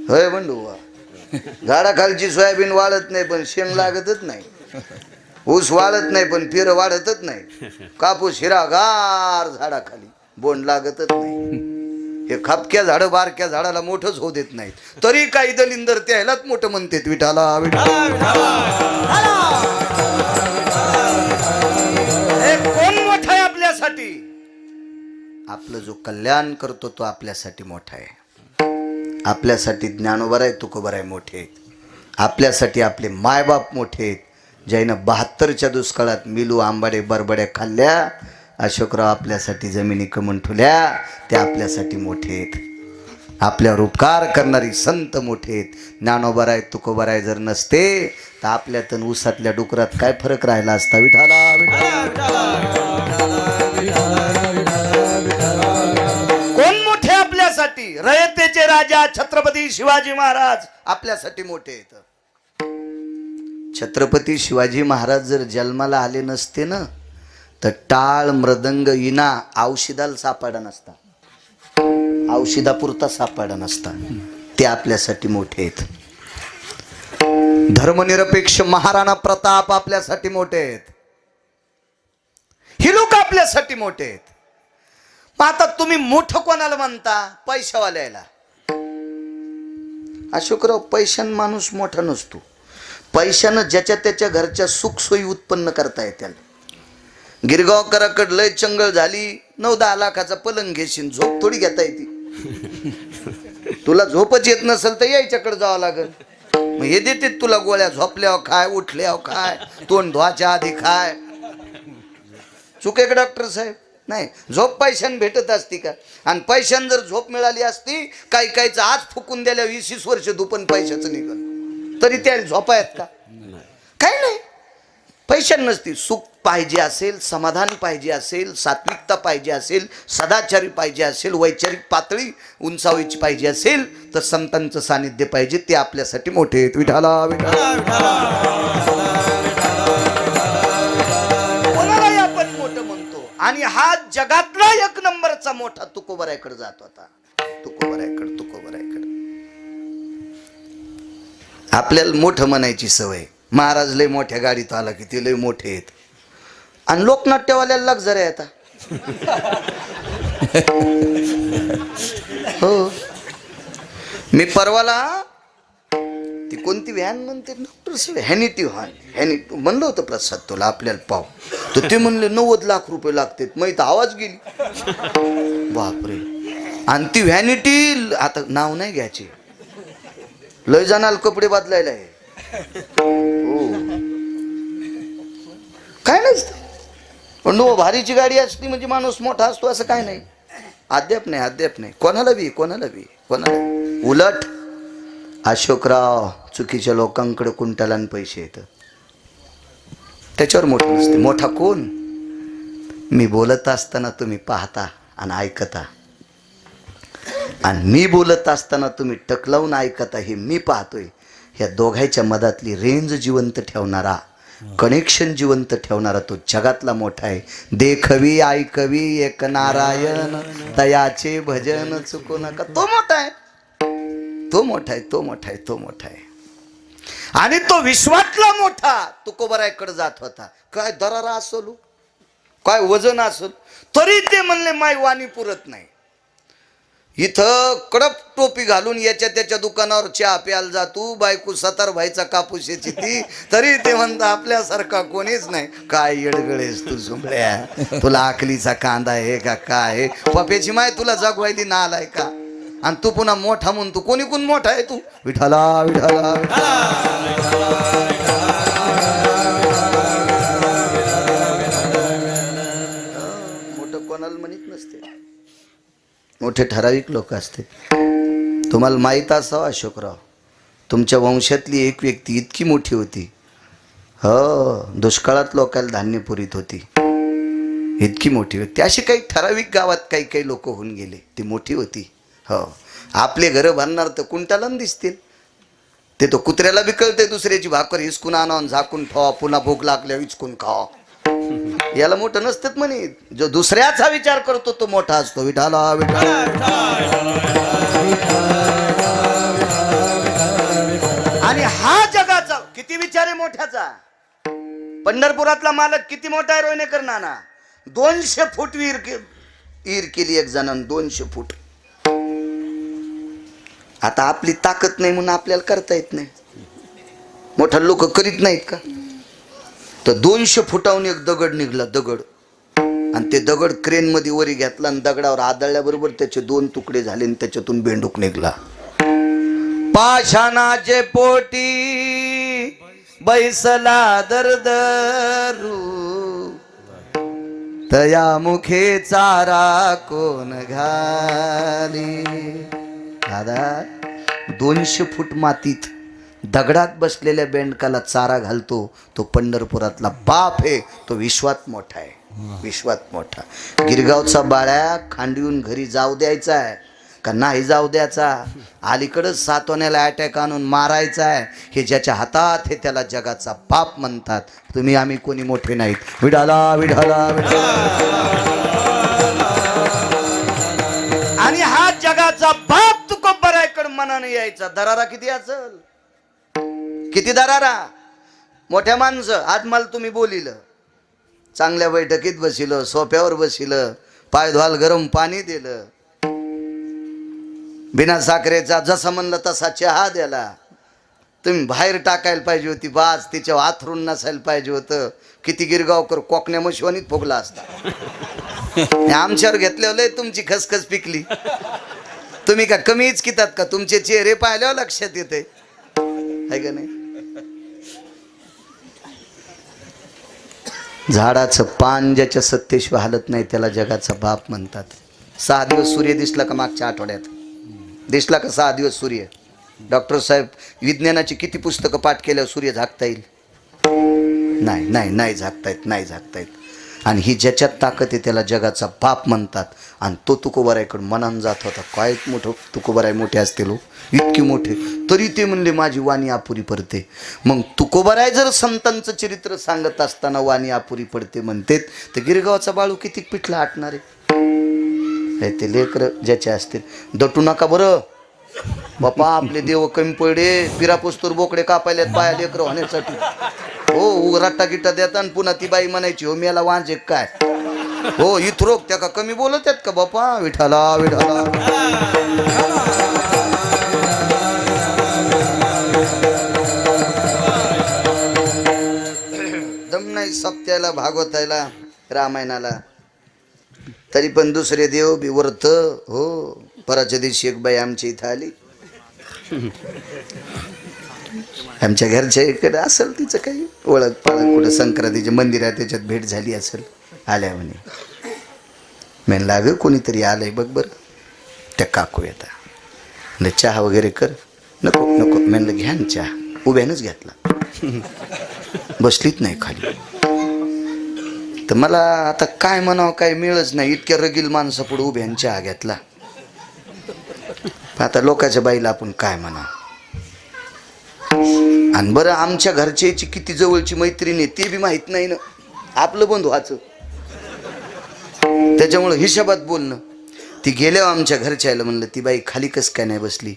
होय बंडू, झाडाखालची सोयाबीन वाढत नाही पण शेंग लागतच नाही, ऊस वाढत नाही पण पेर वाढतच नाही, कापूस हिरागार झाडाखाली बोंड लागतच नाही. हे खापक्या झाड बारक्या झाडाला मोठंच होऊ देत नाहीत, तरी काही दलिंदर त्यालाच मोठं म्हणतात. विठाला कोण मोठा आहे आपल्यासाठी? आपलं जो कल्याण करतो तो आपल्यासाठी मोठा आहे. आपल्यासाठी ज्ञानोबर आहे, तुकोबर आहे मोठे आहेत. आपल्यासाठी आपले मायबाप मोठे आहेत, ज्यानं 72च्या दुष्काळात मिलू आंबाडे बरबड्या खाल्ल्या. अशोकराव आपल्यासाठी जमिनी कमवून ठेवल्या, ते आपल्यासाठी मोठे आहेत. आपल्यावर उपकार करणारी संत मोठे आहेत. ज्ञानोबर आहे, तुकोबर आहे जर नसते तर आपल्यात ऊसातल्या डुकरात काय फरक राहिला असता. विठाला कोण मोठे आपल्यासाठी? रयतेचे राजा छत्रपती शिवाजी महाराज आपल्यासाठी मोठे आहेत. छत्रपती शिवाजी महाराज जर जन्माला आले नसते ना तर टाळ मृदंग इना औषधाला सापडा नसता, औषधापुरता सापडा नसता. ते आपल्यासाठी मोठे आहेत. धर्मनिरपेक्ष महाराणा प्रताप आपल्यासाठी मोठे आहेत. ही लोक आपल्यासाठी मोठे आहेत. आता तुम्ही मोठं कोणाला म्हणता? पैशावाल्याला. अशोकराव, पैशान माणूस मोठा नसतो. पैशानं ज्याच्या त्याच्या घरच्या सुखसोयी उत्पन्न करता येतील. गिरगावकराकडे लय चंगळ झाली, 9-10 लाखाचा पलंग घेशील, झोप थोडी घेता येते. तुला झोपच येत नसेल तर यायच्याकडे जावं लागेल. मग हे देते तुला गोळ्या, झोपल्यावर खाय, उठल्यावर खाय, तोंड धुवाच्या आधी खाय. चुके का डॉक्टर साहेब? नाही, झोप पैशाने भेटत असती का? आणि पैशाने जर झोप मिळाली असती, काही काहीचं आज फुकून दिल्या 20 वर्ष दुपन पैशाचं निघल तरी त्या झोपा आहेत का? काही नाही. पैशाने नसती. सुख पाहिजे असेल, समाधान पाहिजे असेल, सात्विकता पाहिजे असेल, सदाचारी पाहिजे असेल, वैचारिक पातळी उंचावायची पाहिजे असेल तर संतांचं सानिध्य पाहिजे. ते आपल्यासाठी मोठे आहेत. विठाला कोणालाही आपण मोठं म्हणतो. आणि हा जगातला 1 नंबरचा मोठा तुकोबरायकडे जात होता. तुकोबरायकडे. आपल्याला मोठं म्हणायची सवय. महाराज लय मोठ्या गाडीत आला की ते लय मोठे आहेत. आणि लोकनाट्यवाल्याला लक्झरी येतात. हो, मी परवाला ती कोणती व्हॅन म्हणते डॉक्टर, हॅनिटी व्हॅन, हॅनिटी म्हणलं होतं प्रसाद तुला आपल्याला पाव, तर ते म्हणले 90 लाख रुपये लागतात. मग इथं आवाज गेली. बापरे. आणि ती व्हॅनिटी, आता नाव नाही घ्यायची, लय जणाला कपडे बदलायला आहे. हो, काय नसतं. पण भारीची गाडी असली म्हणजे माणूस मोठा असतो असं काय नाही. अद्याप नाही. कोणाला बी. उलट अशोकराव, चुकीच्या लोकांकडे कुंटालान पैसे येतात, त्याच्यावर मोठं नसते. मोठा कोण? मी बोलत असताना तुम्ही पाहता आणि ऐकता, आणि मी बोलत असताना तुम्ही टकलावून ऐकता, हे मी पाहतोय. ह्या दोघांच्या मधातली रेंज जिवंत ठेवणारा, कनेक्शन जिवंत ठेवणारा तो जगातला मोठा आहे. देखवी ऐकवी एक नारायण, तयाचे भजन चुकू नका. तो मोठा आहे. आणि तो विश्वातला मोठा तुकोबरायकडे जात होता. काय दरारा असलो, काय वजन असलो, तरी ते म्हणले माय वाणी पुरत नाही. इथं कडक टोपी घालून याच्या त्याच्या दुकानावर चहा प्यायला जातो, बायको 7 भाईचा कापूस याची ती, तरी ते म्हणता आपल्यासारखा कोणीच नाही. काय येडगळेस तू झुंबड्या, तुला आकलीचा कांदा आहे का काय? पप्याची माय तुला जगवायली ना आलाय का? आणि तू पुन्हा मोठा म्हणतो. कोणी कोण मोठा आहे तू? विठाला. मोठं कोणाला म्हणत नसते. मोठे ठराविक लोक असते. तुम्हाला माहीत असावं अशोकराव, तुमच्या वंशातली एक व्यक्ती इतकी मोठी होती, हो, दुष्काळात लोकांना धान्य पुरीत होती. इतकी मोठी व्यक्ती. अशी काही ठराविक गावात काही लोक होऊन गेले. ती मोठी होती. हो, आपले घरं भरणार तर कुंटाला दिसतील. ते तो कुत्र्याला बी कळते दुसऱ्याची भाकर हिसकून आणून झाकून ठेवा, पुन्हा भूक लागल्यावर हिचकून खावा. याला मोठं नसतात म्हणे. जो दुसऱ्याचा विचार करतो तो मोठा असतो. विठाला. मोठ्याचा. पंढरपुरातला मालक किती मोठा आहे रोयनेकर नाना? 200 फूट विहीर केली एक जणांनी, 200 फूट. आता आपली ताकद नाही म्हणून आपल्याला करता येत नाही. मोठा लोक करीत नाहीत का? तर 200 फुटाहून एक दगड निघला, दगड. आणि ते दगड क्रेन मध्ये वरी घेतला आणि दगडावर आदळल्याबरोबर त्याचे 2 तुकडे झाले आणि त्याच्यातून बेंडूक निघला. पाषाणाचे पोटी बैसला दरदरू, तया मुखे चारा कोण घाली. दादा 200 फूट मातीत दगडात बसलेल्या बेंडकाला चारा घालतो तो पंढरपुरातला बाप आहे. तो विश्वात मोठा आहे, विश्वात मोठा. गिरगावचा बाळ्या खांडीहून घरी जाऊ द्यायचा आहे का नाही जाऊ द्यायचा? अलीकडं सातवण्याला अटॅक आणून मारायचा आहे, हे ज्याच्या हातात हे त्याला जगाचा बाप म्हणतात. तुम्ही आम्ही कोणी मोठे नाहीत. विठाला विठाला विठाला. आणि हा जगाचा बाप तुकोबरायकडे मनाने यायचा. दरारा किती असेल, किती दरारा. मोठ्या माणसं आज मला तुम्ही बोलिलं, चांगल्या बैठकीत बसिलं, सोफ्यावर बसिलं, पाय धुवाल गरम पाणी दिलं, बिना साखरेचा जसं म्हणलं तसा चहा द्याला. तुम्ही बाहेर टाकायला पाहिजे होती बाज, तिच्या आथरून नसायला पाहिजे होतं. किती गिरगावकर कोकण्या मशिवानीत फुगला असता. आमच्यावर घेतल्यावर तुमची खसखस पिकली. तुम्ही का कमीच कितात का? तुमचे चेहरे पाहिल्यावर लक्षात येते आहे का नाही? झाडाचं पान ज्याच्या सत्तेशिवाय हालत नाही त्याला जगाचा बाप म्हणतात. 6 दिवस सूर्य दिसला का? मागच्या आठवड्यात दिसला का 6 दिवस सूर्य? डॉक्टर साहेब विज्ञानाची किती पुस्तकं पाठ केल्यावर सूर्य झाकता येईल? नाही नाही नाही झाकता येत, नाही झाकता येत. आणि ही ज्याच्यात ताकद आहे त्याला जगाचा बाप म्हणतात. आणि तो तुकोबारायकडे मनान जात होता. काय मोठं तुकोबाराय मोठे असतील, इतके मोठे, तरी ते म्हणले माझी वाणी अपुरी पडते. मग तुकोबाराय जर संतांचं चरित्र सांगत असताना वाणी अपुरी पडते म्हणते, तर गिरगावचा बाळू किती पिठला आटणार आहे? ते लेकर ज्याचे असतील. दटू नका बरं बापा, आपले देव कमी पडे. पिरापुस्तूर बोकडे कापायल्यात बाया लेकर होण्यासाठी. हो रट्टा गिट्टा देता आणि पुन्हा ती बाई म्हणायची हो मेला वांजे काय. हो इथरोक त्या का कमी बोलत आहेत का बापा? विठाला विठाला. दम नाही सप्त्याला, भागवतायला, रामायणाला. तरी पण दुसरे देव बी वर्थ. हो पराच्या दिवशी एक बाई आमच्या इथं आली. आमच्या घरच्या इकडे असेल तिचं काही ओळख पाळख, कुठं संक्रांतीच्या मंदिरात त्याच्यात भेट झाली असेल. आल्या म्हणे. मेन लाग कोणीतरी आलंय बघ बरं. त्या काकू येता म्हणजे चहा वगैरे कर. नको नको म्हणलं घ्या ना चहा. उभ्यानंच घेतला, बसलीच नाही खाली. तर मला आता काय म्हणावं काय मिळच नाही. इतक्या रगील माणसं पुढे उभ्यान चहा घेतला. आता लोकांच्या बाईला आपण काय म्हणा. आणि बरं आमच्या घरच्याची किती जवळची मैत्रीण आहे ते बी माहित नाही ना. आपलं बंधू व्हायचं त्याच्यामुळं हिशोबात बोलणं. ती गेल्यावर आमच्या घरच्याला म्हणलं ती बाई खाली कस काय नाही बसली?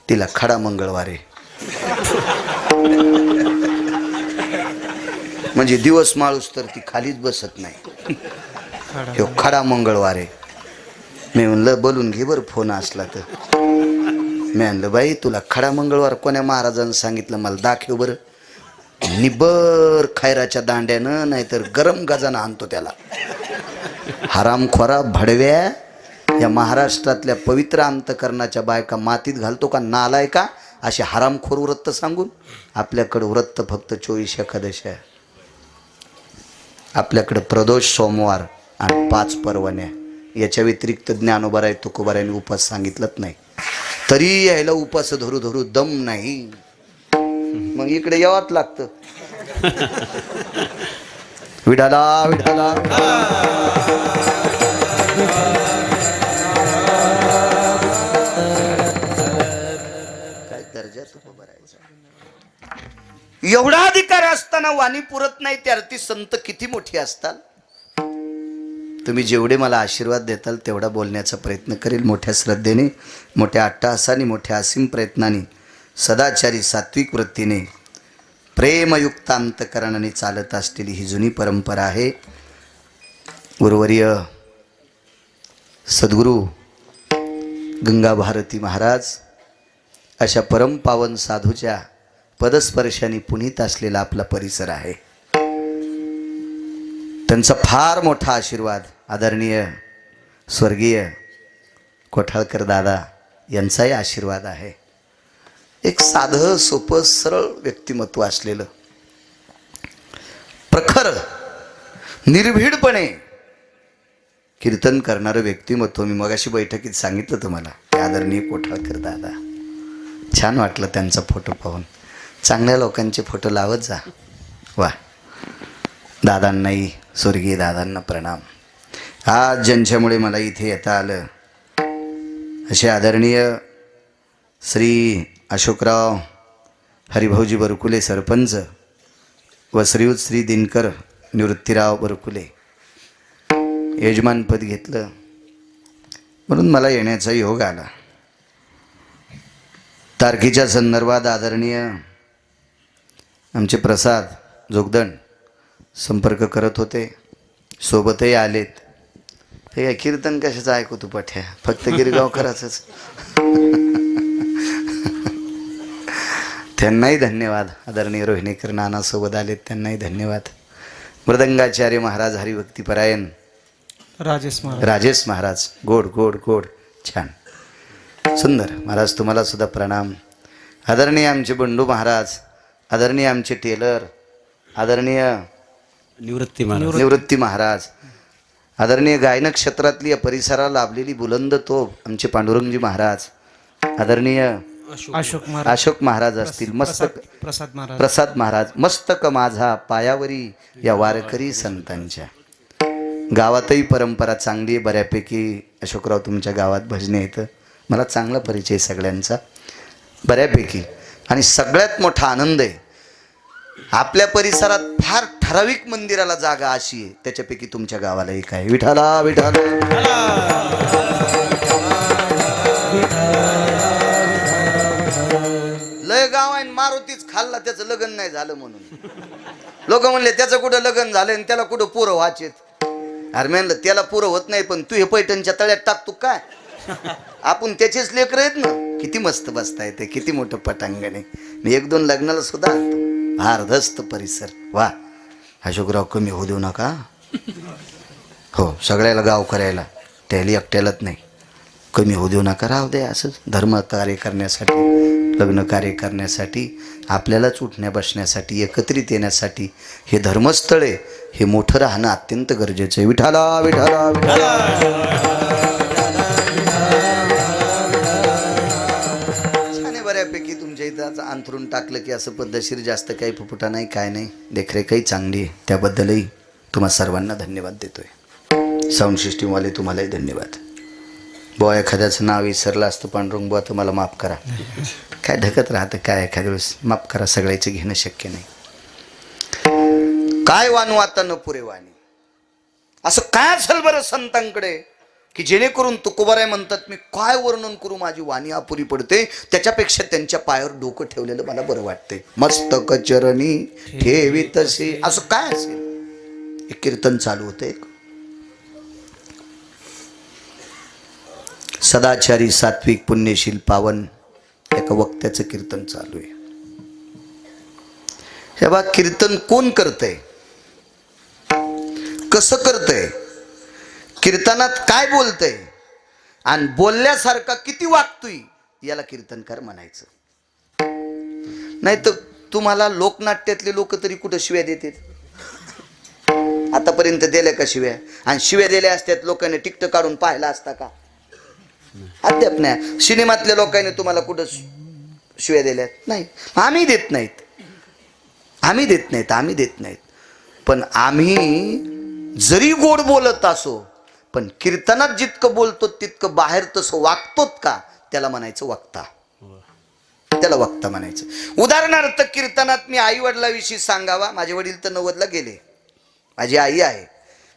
तिला खडा मंगळवार आहे. म्हणजे दिवस माळूस तर ती खालीच बसत नाही. हे खडा मंगळवार आहे. मी म्हणलं बोलून घे बरं फोन असला तर. मी म्हणलं बाई तुला खडा मंगळवार कोण्या महाराजांनी सांगितलं मला दाखव बरं. निबर खैराच्या दांड्यानं नाहीतर गरम गजानं आणतो त्याला. हरामखोरा भडव्या, या महाराष्ट्रातल्या पवित्र अंतकरणाच्या बायका मातीत घालतो का नालाय का? असे हरामखोर व्रत सांगून. आपल्याकडं व्रत फक्त 24 एकादशी आहे. आपल्याकडं प्रदोष सोमवार आणि 5 परवण्या. याच्या व्यतिरिक्त ज्ञानोबाराय तुकोबारायने उपास सांगितलंच नाही. तरी यायला उपास धरू धरू दम नाही. मग इकडे यावंच लागतं. विठाला विठाला. काय दर्जा तुकोबारायचा. एवढा अधिकार असताना वाणी पुरत नाही. त्यार्थी संत किती मोठी असतात. तुम्ही जेवढे मला आशीर्वाद देताल तेवढा बोलण्याचा प्रयत्न करेल. मोठ्या श्रद्धेने, मोठ्या अट्टहासाने, मोठ्या असीम प्रयत्नाने, सदाचारी सात्विक वृत्तीने प्रेमयुक्त अंतकरणाने चालत असलेली ही जुनी परंपरा आहे. गुरुवर्य सद्गुरू गंगा भारती महाराज अशा परमपावन साधूच्या पदस्पर्शाने पुनीत असलेला आपला परिसर आहे. त्यांचा फार मोठा आशीर्वाद आदरणीय स्वर्गीय कोठाळकर दादा यांचाही आशीर्वाद आहे. एक साधं सोपं सरळ व्यक्तिमत्व असलेलं, प्रखर निर्भीडपणे कीर्तन करणारं व्यक्तिमत्व. मी मगाशी बैठकीत सांगितलं तुम्हाला आदरणीय कोठाळकर दादा. छान वाटलं त्यांचा फोटो पाहून. चांगल्या लोकांचे फोटो लावत जा. वा, दादांनाही स्वर्गीय दादांना प्रणाम. आज ज्यांच्यामुळे मला इथे येता आलं असे आदरणीय श्री अशोकराव हरिभाऊजी बरकुले सरपंच व श्रीयुत श्री दिनकर निवृत्तीराव बरकुले यजमानपद घेतलं म्हणून मला येण्याचा योग आला. तारखेच्या संदर्भात आदरणीय आमचे प्रसाद जोगदंड संपर्क करत होते, सोबतही आलेत. हे काय कीर्तन कशाचं ऐकू तू पठ्या, फक्त गिरगावकराचंच. त्यांनाही धन्यवाद. आदरणीय रोहिणीकर नानासोबत आलेत, त्यांनाही धन्यवाद. मृदंगाचार्य महाराज हरिभक्तीपरायण राजेश महाराज गोड गोड गोड छान सुंदर महाराज, तुम्हाला सुद्धा प्रणाम. आदरणीय आमचे बंडू महाराज, आदरणीय आमचे टेलर, आदरणीय निवृत्ती महाराज, आदरणीय गायन क्षेत्रातली या परिसराला लाभलेली बुलंद तोफ आमचे पांडुरंगजी महाराज, आदरणीय अशोक महाराज असतील, मस्तक प्रसाद महाराज, मस्तक माझा पायावरी या वारकरी संतांच्या. गावातही परंपरा चांगली आहे बऱ्यापैकी. अशोकराव तुमच्या गावात भजने येतं, मला चांगला परिचय सगळ्यांचा बऱ्यापैकी. आणि सगळ्यात मोठा आनंद आहे आपल्या परिसरात फार ठराविक मंदिराला जागा अशी आहे, त्याच्यापैकी तुमच्या गावाला एक आहे. विठाला विठाला लय गाव आहे. मारुतीच खाल्ला, त्याचं लग्न नाही झालं म्हणून लोक म्हणले त्याचं कुठं लग्न झालं आणि त्याला कुठं पोरं व्हायचेत. अरे म्हणलं त्याला पुरं होत नाही, पण तू हे पैठणच्या तळ्यात टाकतो काय? आपण त्याचेच लेकर आहेत ना. किती मस्त बसता येते, किती मोठं पटांगण आहे. मी एक दोन लग्नाला सुद्धा आणतो. भारदस्त परिसर. वा, अशोकराव कमी होऊ देऊ नका. हो, सगळ्याला गाव करायला, त्याला एकट्यालाच नाही. कमी होऊ देऊ नका, राहू दे असंच. धर्म कार्य करण्यासाठी, लग्न कार्य करण्यासाठी, आपल्यालाच उठण्या बसण्यासाठी, एकत्रित येण्यासाठी हे धर्मस्थळ आहे, हे मोठं राहणं अत्यंत गरजेचं आहे. विठाला विठाला विठाला. छान आहे बऱ्यापैकी. तुमच्या इथं अंथरून टाकलं की असं पद्धतशीर, जास्त काही फुफुटा नाही, काय नाही. देखरेखही चांगली आहे, त्याबद्दलही तुम्हा सर्वांना धन्यवाद देतोय. साऊंड सिस्टीमवाले तुम्हालाही धन्यवाद. बुवा एखाद्याचं नाव विसरलं असतं पांडुरंग बुवा, तुम्हाला माफ करा. काय ढकत राहतं काय, एखाद्या वेळेस माफ करा. सगळ्याचं घेणं शक्य नाही. काय वानू आता न पुरे वाणी, असं काय असेल बरं संतांकडे की जेणेकरून तुकोबाराय म्हणतात मी काय वर्णन करू, माझी वाणी अपुरी पडते. त्याच्यापेक्षा त्यांच्या पायावर डोकं ठेवलेलं मला बरं वाटतंय. मस्तक चरणी ठेवी तसे, असं काय असेल. एक कीर्तन चालू होतं, एक सदाचारी सात्विक पुण्यशील पावन एका वक्त्याचं कीर्तन चालू आहे. हे बा, कीर्तन कोण करतंय, कसं करतंय, कीर्तनात काय बोलतंय आणि बोलल्यासारखा किती वागतोय, याला कीर्तनकार म्हणायचं. नाही तर तुम्हाला लोकनाट्यातले लोक तरी कुठं शिव्या देतात? आतापर्यंत दिल्या का शिव्या? आणि शिव्या दिल्या असत्यात लोकांनी टिकट काढून पाहिला असता का? अद्याप नाही. सिनेमातल्या लोकांनी तुम्हाला कुठं शिव्या दिल्यात? नाही. आम्ही देत नाहीत, आम्ही देत नाहीत, आम्ही देत नाहीत. पण आम्ही जरी गोड बोलत असो, पण कीर्तनात जितकं बोलतो तितकं बाहेर तसं वागतोत का, त्याला म्हणायचं वक्ता. त्याला वक्ता म्हणायचं. उदाहरणार्थ कीर्तनात मी आई वडिलाविषयी सांगावा. माझे वडील तर 90ला गेले, माझी आई आहे.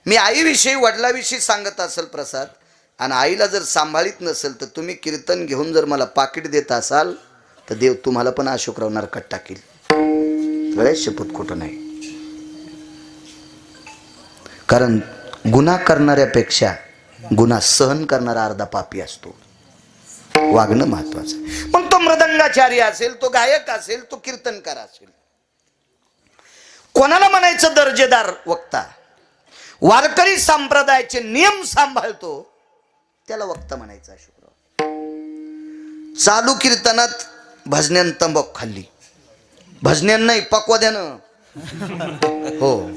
मी आईविषयी वडिलाविषयी सांगत असेल प्रसाद, आणि आईला जर सांभाळीत नसेल तर तुम्ही कीर्तन घेऊन जर मला पाकिट देत असाल तर देव तुम्हाला पण अशोकराव नरकात टाकील. गळ्यात शपथ खोटं नाही. कारण गुन्हा करणाऱ्यापेक्षा गुन्हा सहन करणारा अर्धा पापी असतो. वागणं महत्वाचं. मग तो मृदंगाचारी असेल, तो गायक असेल, तो कीर्तनकार असेल, कोणाला म्हणायचं दर्जेदार वक्ता? वारकरी संप्रदायाचे नियम सांभाळतो त्याला वक्ता म्हणायचा. अशोकराव चालू कीर्तनात भजन्यान तंबाखू खाल्ली, भजन्यान नाही पक्वाद्यानं, हो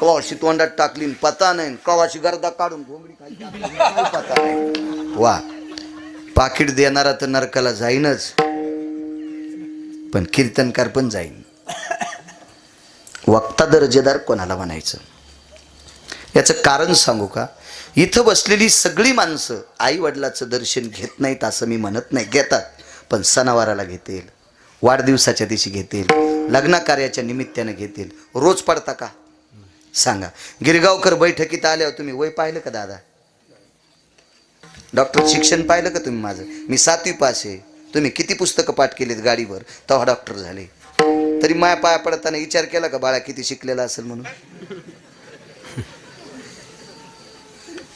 कवाशी तोंडात टाकली पता नाही, कवाशी गर्दा काढून घोंगडी खाली पता नाही. वा, पाकिट देणारा तर नरकाला जाईनच, पण कीर्तनकार पण जाईन. वक्ता दर्जेदार कोणाला म्हणायचं? याचं कारण सांगू का? इथं बसलेली सगळी माणसं आई वडिलाचं दर्शन घेत नाहीत असं मी म्हणत नाही, घेतात. पण सणावाराला घेतील, वाढदिवसाच्या दिवशी घेतील, लग्न कार्याच्या निमित्तानं घेतील. रोज पडता का सांगा? गिरगावकर बैठकीत आल्यावर तुम्ही वय पाहिलं का दादा? डॉक्टर शिक्षण पाहिलं का तुम्ही माझं? मी 7वी पास आहे. तुम्ही किती पुस्तकं पाठ केलीत गाडीवर तेव्हा डॉक्टर झाले? तरी माया पाया पडताना विचार केला का बाळा किती शिकलेला असेल म्हणून?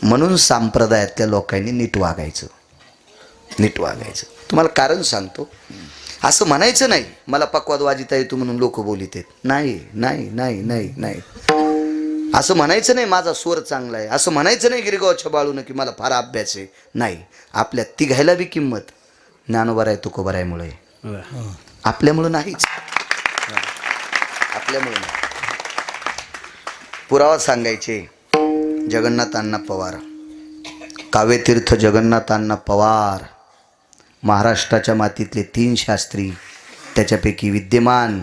म्हणून संप्रदायातल्या लोकांनी नीट वागायचं, नीट वागायचं. तुम्हाला कारण सांगतो, असं म्हणायचं नाही मला पक्वाद वाजिता येतो म्हणून लोक बोलित आहेत. नाही नाही नाही नाही नाही असं म्हणायचं नाही माझा स्वर चांगला आहे, असं म्हणायचं नाही गिरगावच्या बाळून की मला फार अभ्यास आहे. नाही, आपल्या तिघायला बी किंमत ज्ञानोबा आहे तुकोबारायमुळे, आपल्यामुळं नाहीच, आपल्यामुळे नाही. पुरावा सांगायचे जगन्नाथ अण्णा पवार, काव्यतीर्थ जगन्नाथ अण्णा पवार, महाराष्ट्राच्या मातीतले 3 शास्त्री, त्याच्यापैकी विद्यमान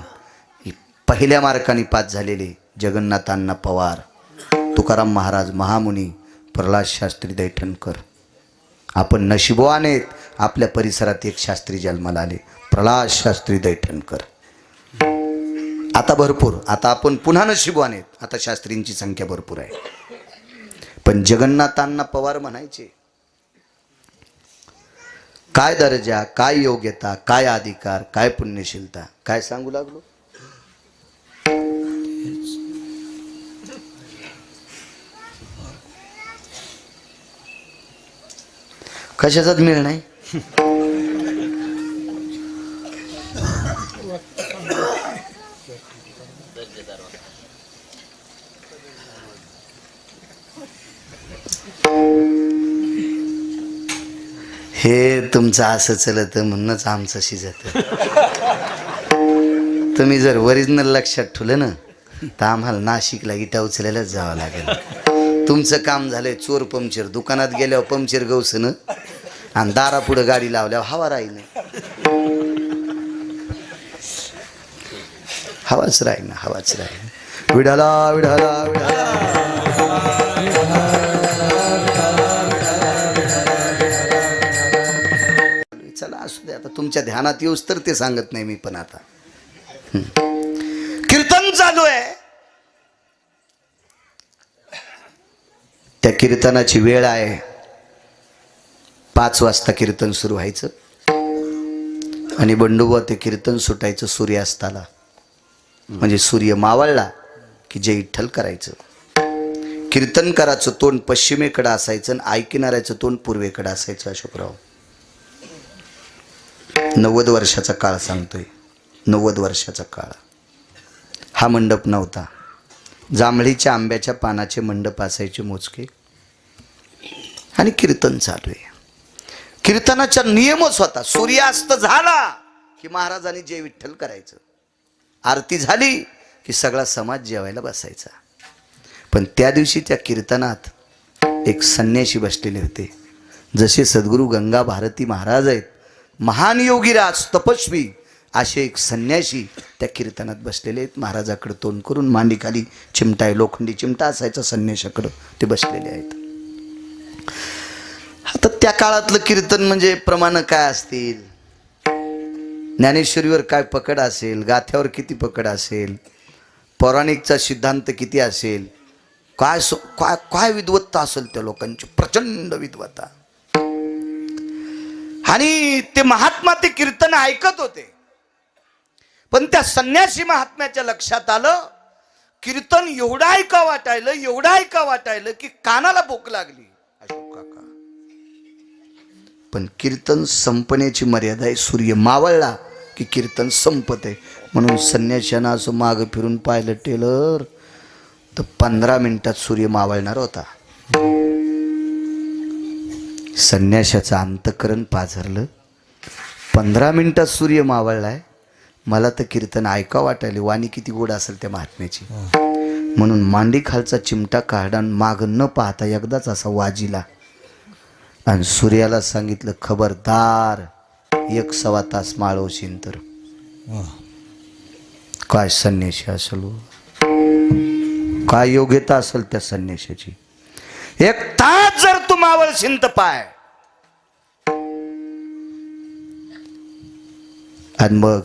पहिल्या मार्काने पास झालेले जगन्नाथ अण्णा पवार, तुकाराम महाराज महामुनी, प्रल्हाद शास्त्री दैठणकर. आपण नशिबवान आहेत, आपल्या परिसरात एक शास्त्री जन्माला आले, प्रल्हाद शास्त्री दैठणकर. आता भरपूर, आता आपण पुन्हा नशिबवान आहेत, आता शास्त्रींची संख्या भरपूर आहे. पण जगन्नाथ अण्णा पवार म्हणायचे काय दर्जा, काय योग्यता, काय अधिकार, काय पुण्यशीलता, काय सांगू लागलो? कशाचाच मेळ नाही. हे तुमचं असं चलत म्हणूनच आमचं शिजत. तुम्ही जर ओरिजिनल लक्षात ठेवलं ना तर आम्हाला नाशिकला इटा उचलायलाच जावं लागेल. तुमचं काम झालंय चोर पंक्चर, दुकानात गेल्यावर पंक्चर गवसनं आणि दारापुढं गाडी लावल्यावर हवा राहील, हवाच राहील ना, हवाच राहील. विडाला विडाला विडाला चला असू दे, आता तुमच्या ध्यानात येऊस तर ते सांगत नाही मी. पण आता कीर्तन चालू आहे, त्या कीर्तनाची वेळ आहे 5 वाजता कीर्तन सुरू व्हायचं आणि बंडोबा ते कीर्तन सुटायचं सूर्यास्ताला. म्हणजे सूर्य मावळला की जय विठ्ठल करायचं. कीर्तनकाराचं तोंड पश्चिमेकडे असायचं आणि ऐकणाऱ्याचं तोंड पूर्वेकडे असायचं. अशोकराव 90 वर्षाचा काळ सांगतोय, 90 वर्षाचा काळ. हा मंडप नव्हता, जांभळीच्या आंब्याच्या पानाचे मंडप असायचे मोजके आणि कीर्तन चालू आहे. कीर्तनाचा नियमच होता, सूर्यास्त झाला की महाराजांनी जय विठ्ठल करायचं, आरती झाली की सगळा समाज जेवायला बसायचा. पण त्या दिवशी त्या कीर्तनात एक संन्यासी बसलेले होते. जसे सद्गुरू गंगा भारती महाराज आहेत, महान योगीराज तपस्वी, असे एक संन्यासी त्या कीर्तनात बसलेले आहेत. महाराजाकडे तोंड करून, मांडीखाली चिमटा आहे, लोखंडी चिमटा असायचा संन्यासाकडं, ते बसलेले आहेत. आता त्या काळातलं कीर्तन म्हणजे प्रमाण काय असतील, ज्ञानेश्वरीवर काय पकड असेल, गाथ्यावर किती पकड असेल, पौराणिकचा सिद्धांत किती असेल, काय काय काय विद्वत्ता असेल त्या लोकांची, प्रचंड विद्वत्ता. आणि ते महात्मा ते कीर्तन ऐकत होते, पण त्या संन्यासी महात्म्याच्या लक्षात आलं, कीर्तन एवढं ऐका वाटायलं की कानाला भूक लागली. अशोक काका, पण कीर्तन संपण्याची मर्यादा आहे. सूर्य मावळला की कीर्तन संपत आहे. म्हणून संन्याशानं असं मागं फिरून पाहिलं टेलर, तर 15 मिनिटात सूर्य मावळणार होता. संन्याशाचं अंतःकरण पाझरलं. 15 मिनिटात सूर्य मावळलाय. मला तर कीर्तन ऐका वाटायले, वाणी किती गोड असेल त्या महात्म्याची. म्हणून मांडी खालचा चिमटा काढा, माग न पाहता एकदाच असा वाजिला आणि सूर्याला सांगितलं, खबरदार 1-1.25 तास माळवशीन तर. काय संन्याशी असेल, काय योग्यता असेल त्या संन्याशाची. 1 तास जर तू मावळशीन तर पाय. आणि मग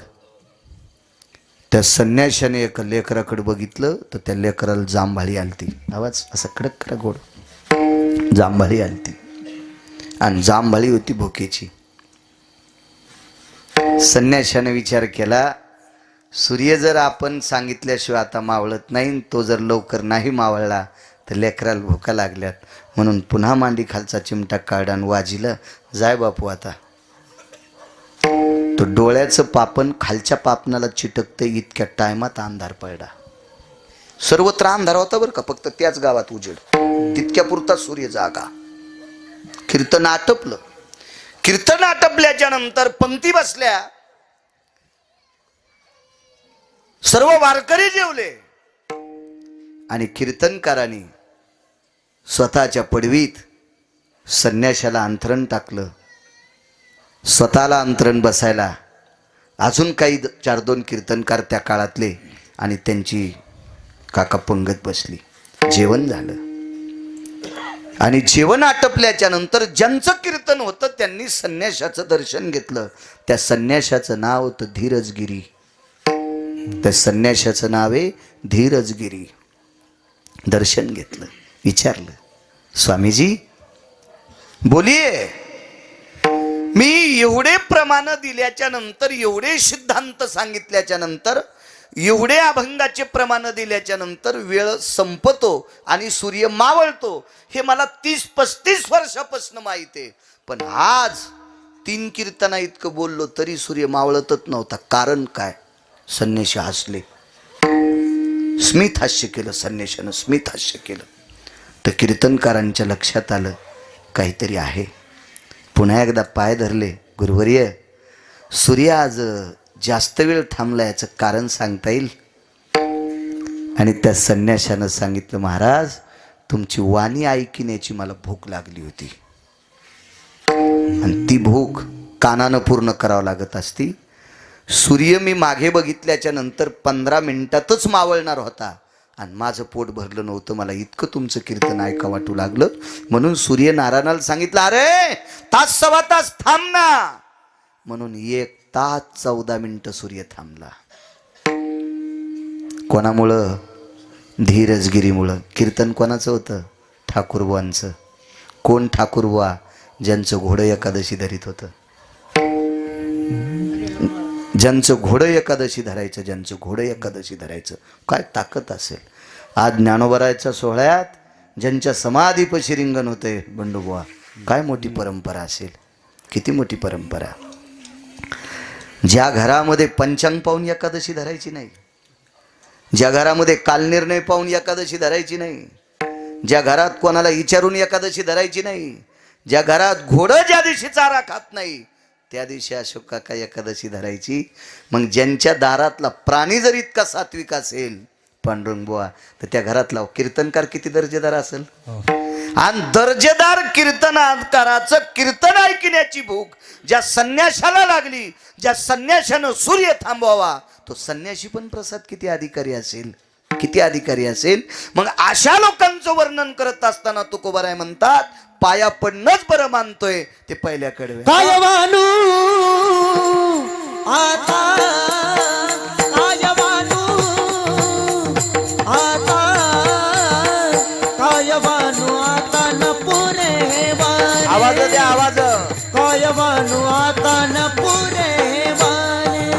त्या संन्याशाने एका लेकराकडे बघितलं, तर त्या लेकराला जांभाळी आलती. आवाज असा कडक कडक गोड. जांभाळी आलती आणि जांभाळी होती भुकेची. संन्याशाने विचार केला, सूर्य जर आपण सांगितल्याशिवाय आता मावळत नाही, तो जर लवकर नाही मावळला तर लेकराला भुका लागल्यात. म्हणून पुन्हा मांडी खालचा चिमटा काढा आणि वाजिलं, जाय बापू आता. तो डोळ्याचं पापण खालच्या पापणाला चिटकते इतक्या टायमात अंधार पडला. सर्वत्र अंधार होता बरं का, फक्त त्याच गावात उजेड. तितक्या पुरता सूर्य जागा. कीर्तन आटपलं. कीर्तन आटपल्याच्या नंतर पंक्ती बसल्या. सर्व वारकरी जेवले आणि कीर्तनकारांनी स्वतःच्या पडवीत संन्याशाला अंथरण टाकलं. स्वतःला अंतरण बसायला अजून काही 4-2 कीर्तनकार त्या काळातले आणि त्यांची काका पंगत बसली. जेवण झालं आणि जेवण आटपल्याच्या नंतर ज्यांचं कीर्तन होतं त्यांनी संन्याशाचं दर्शन घेतलं. त्या संन्याशाचं नाव होतं धीरजगिरी. त्या संन्याशाचं नाव आहे धीरजगिरी. दर्शन घेतलं. विचारलं, स्वामीजी बोलिये, मी एवढे प्रमाण दिल्याच्या नंतर, एवढे सिद्धांत सांगितल्याच्या नंतर, एवढे अभंगाचे प्रमाण दिल्याच्या नंतर वेळ संपतो आणि सूर्य मावळतो हे मला 30-35 वर्षापासून माहिती आहे. पण आज 3 कीर्तना इतकं बोललो तरी सूर्य मावळतच नव्हता. कारण काय? संन्याशी हसले. स्मित हास्य केलं संन्याशानं, स्मित हास्य केलं. तर कीर्तनकारांच्या लक्षात आलं काहीतरी आहे. पुन्हा एकदा पाय धरले. गुरुवर्य, सूर्य आज जास्त वेळ थांबला, याचं कारण सांगता येईल? आणि त्या संन्याशानं सांगितलं, महाराज तुमची वाणी ऐकण्याची मला भूक लागली होती आणि ती भूक कानानं पूर्ण करावं लागत असती. सूर्य मी मागे बघितल्याच्या नंतर 15 मिनिटातच मावळणार होता आणि माझं पोट भरलं नव्हतं. मला इतकं तुमचं कीर्तन ऐका वाटू लागलं. म्हणून सूर्य नारायणाला सांगितलं, अरे 1-1.25 तास थांब ना. म्हणून 1 तास 14 मिनिटं सूर्य थांबला. कोणामुळं? धीरजगिरीमुळं. कीर्तन कोणाचं होतं? ठाकूरबुवांचं. कोण ठाकूरबुवा? ज्यांचं घोडं एकादशी धरीत होतं. ज्यांचं घोडं एकादशी धरायचं, ज्यांचं घोडं एकादशी धरायचं. काय ताकद असेल. आज ज्ञानोबरायच्या सोहळ्यात ज्यांच्या समाधीपाशी रिंगण होते बंडूबुवा, काय मोठी परंपरा असेल. किती मोठी परंपरा. ज्या घरामध्ये पंचांग पाहून एकादशी धरायची नाही, ज्या घरामध्ये कालनिर्णय पाहून एकादशी धरायची नाही, ज्या घरात कोणाला विचारून एकादशी धरायची नाही, ज्या घरात घोडं ज्या दिवशी चारा खात नाही त्या दिवशी अशोक काका एकादशी धरायची. मग ज्यांच्या दारातला प्राणी जर इतका सात्विक असेल पांडुरंग बुवा, तर त्या घरातला कीर्तनकार किती दर्जेदार असेल. आणि दर्जेदार कीर्तनकाराचं कीर्तन ऐकण्याची भूक ज्या संन्याशाला लागली, ज्या संन्याशानं सूर्य थांबवावा, तो संन्याशी पण प्रसाद किती अधिकारी असेल, किती अधिकारी असेल. मग अशा लोकांचं वर्णन करत असताना तुकोबाराय म्हणतात, पाया पडणंच बरं मानतोय ते पहिल्या कडवे. कायवानू आता, कायवानू आता, कायवानू आता न पुरे वाणे. आवाज द्या, आवाज. कायवानू आता न पुरे वाणे.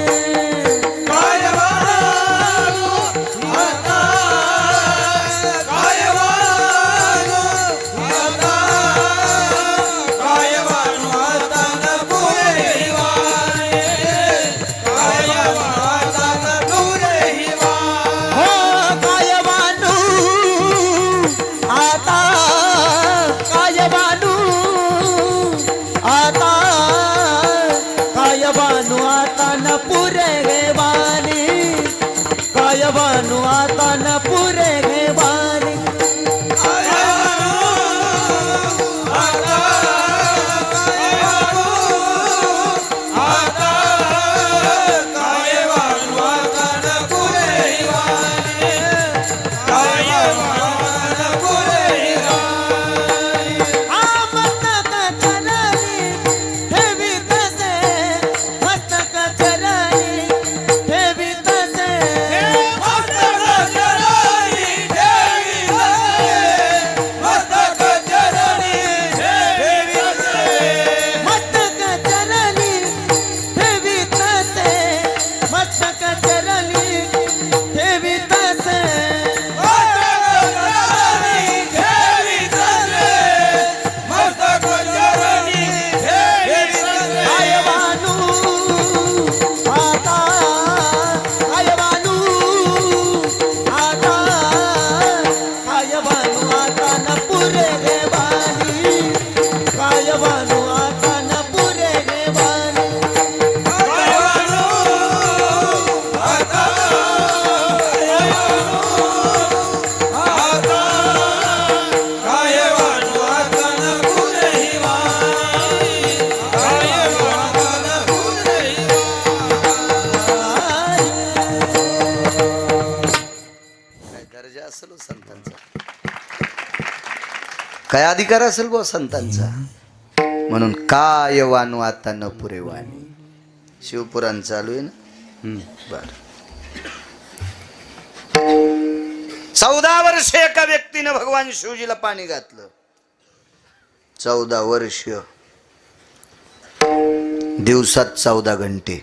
काय अधिकार असेल बुवा संतांचा. म्हणून काय वानू आता न पुरे वाणी. शिवपुराण चालू आहे ना. बर 14 वर्ष एका व्यक्तीनं भगवान शिवजीला पाणी घातलं. 14 वर्ष दिवसात 14 घंटे.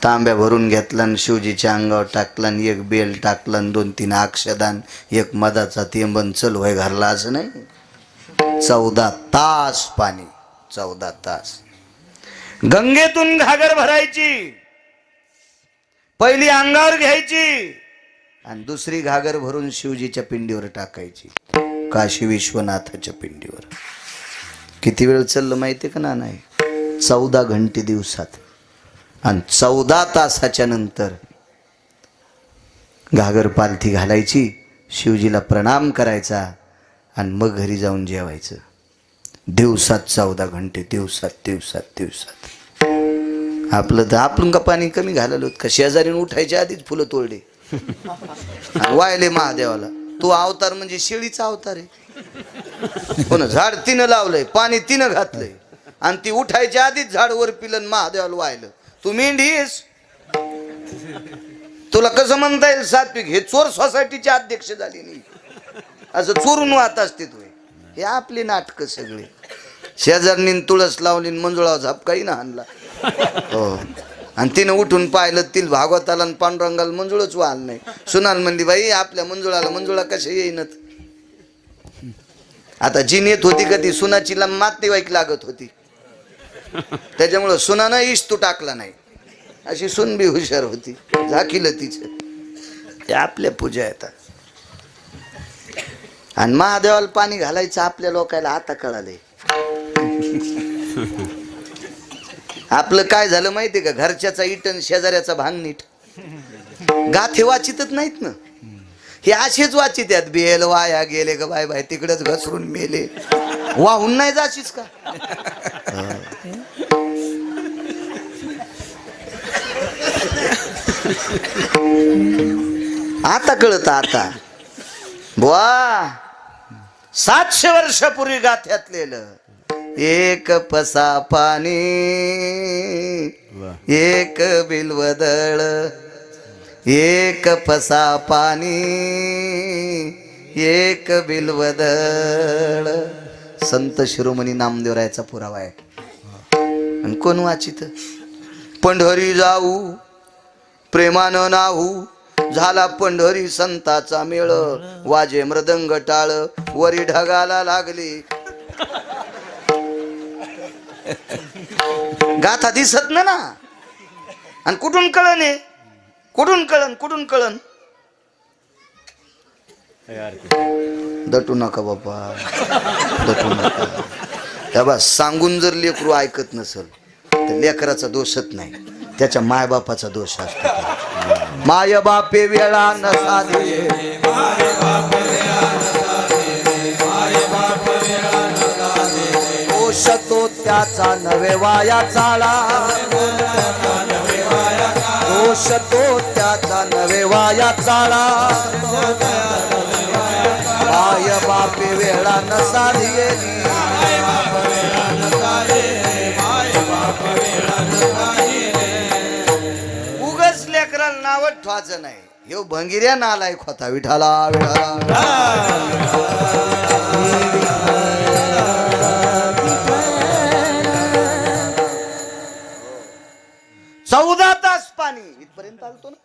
तांब्या भरून घेतला आणि शिवजीच्या अंगावर टाकला आणि एक बेल टाकला आणि 2-3 अक्षदान एक मधाचा तेंबन चल व्हाय घरला. असं नाही. 14 तास पाणी. 14 तास. गंगेतून घागर भरायची. पहिली अंगावर घ्यायची आणि दुसरी घागर भरून शिवजीच्या पिंडीवर टाकायची. काशी विश्वनाथाच्या पिंडीवर. किती वेळ चाललं माहिती का ना. नाही 14 घंटे दिवसात. आणि 14 तासाच्या नंतर घागर पालथी घालायची, शिवजीला प्रणाम करायचा आणि मग घरी जाऊन जेवायचं. दिवसात 14 घंटे. दिवसात. आपलं तर आपण का पाणी कमी घालवलं का. शेजारीने उठायच्या आधीच फुलं तोडले आणि वायले महादेवाला. तू अवतार म्हणजे शेळीचा अवतार आहे. हो ना. झाड तिनं लावलंय, पाणी तिनं घातलंय आणि ती उठायच्या आधीच झाड वर पिलं महादेवाला वाहिलं. तू मेंढीस. तुला कसं म्हणता येईल सात्विक. हे चोर सोसायटीचे अध्यक्ष झाली नाही. असं चोरून वाहत असते तू. हे आपली नाटकं सगळे. शेजारनी तुळस लावली मंजुळा झापकाही ना आणला. हो. आणि तिनं उठून पाहिलं तिल भागवताला आणि पांडुरंगाला मंजुळच वाहल नाही. सुनाल म्हणली बाई आपल्या मंजुळाला मंजुळा कशा येईनत. आता जी नेत होती का ती सुनाची नातेवाईक लागत होती. त्याच्यामुळं सुनानं इस्तू टाकला नाही. अशी सुन बी हुशार होती. झाकीलं तिचं. ते आपल्या पूजा येतात. आणि महादेवाला पाणी घालायचं आपल्या लोकायला आता कळालंय. आपलं काय झालं माहितीये का. घरच्याचा इटन शेजाऱ्याचा भांग नीट. गाथे वाचितच नाहीत ना. हे असेच वाचित आहेत. बेल वाया गेले ग बाय बाय तिकडेच घसरून मेले. वाहून नाही जाशीच का. आता कळत. आता बुवा 700 वर्षापूर्वी गाथ्यातलेलं. एक पसा पाणी एक बिलवदळ. एक पसा पाणी एक बिलवदळ. संत शिरोमणी नामदेवरायाचा पुरावा आहे. आणि कोण वाचित. पंढरी जाऊ प्रेमानं नाहू. झाला पंढरी संताचा मेळ. वाजे मृदंग टाळ वरी ढगाला लागली. गाथा दिसत ना. आणि कुठून कळण आहे. कुठून कळण. दटू नका बाबा. दटू नका. त्या बा सांगून जर लेकरू ऐकत नसल तर लेकराचा दोषच नाही, त्याच्या मायबापाचा दोष असतो. माय बापे वेळा नसा दे. दोष तो त्याचा नवे वाया चाळा. दोष तो त्याचा नवे वाया चाळा. माय बापे वेळा नसा दिली. उगच लेकराला नाव ठेवायचं नाही. ह्यो भंगिऱ्या नालायक होता. विठाला विठाला. 14 तास पाणी इथपर्यंत आलतो ना.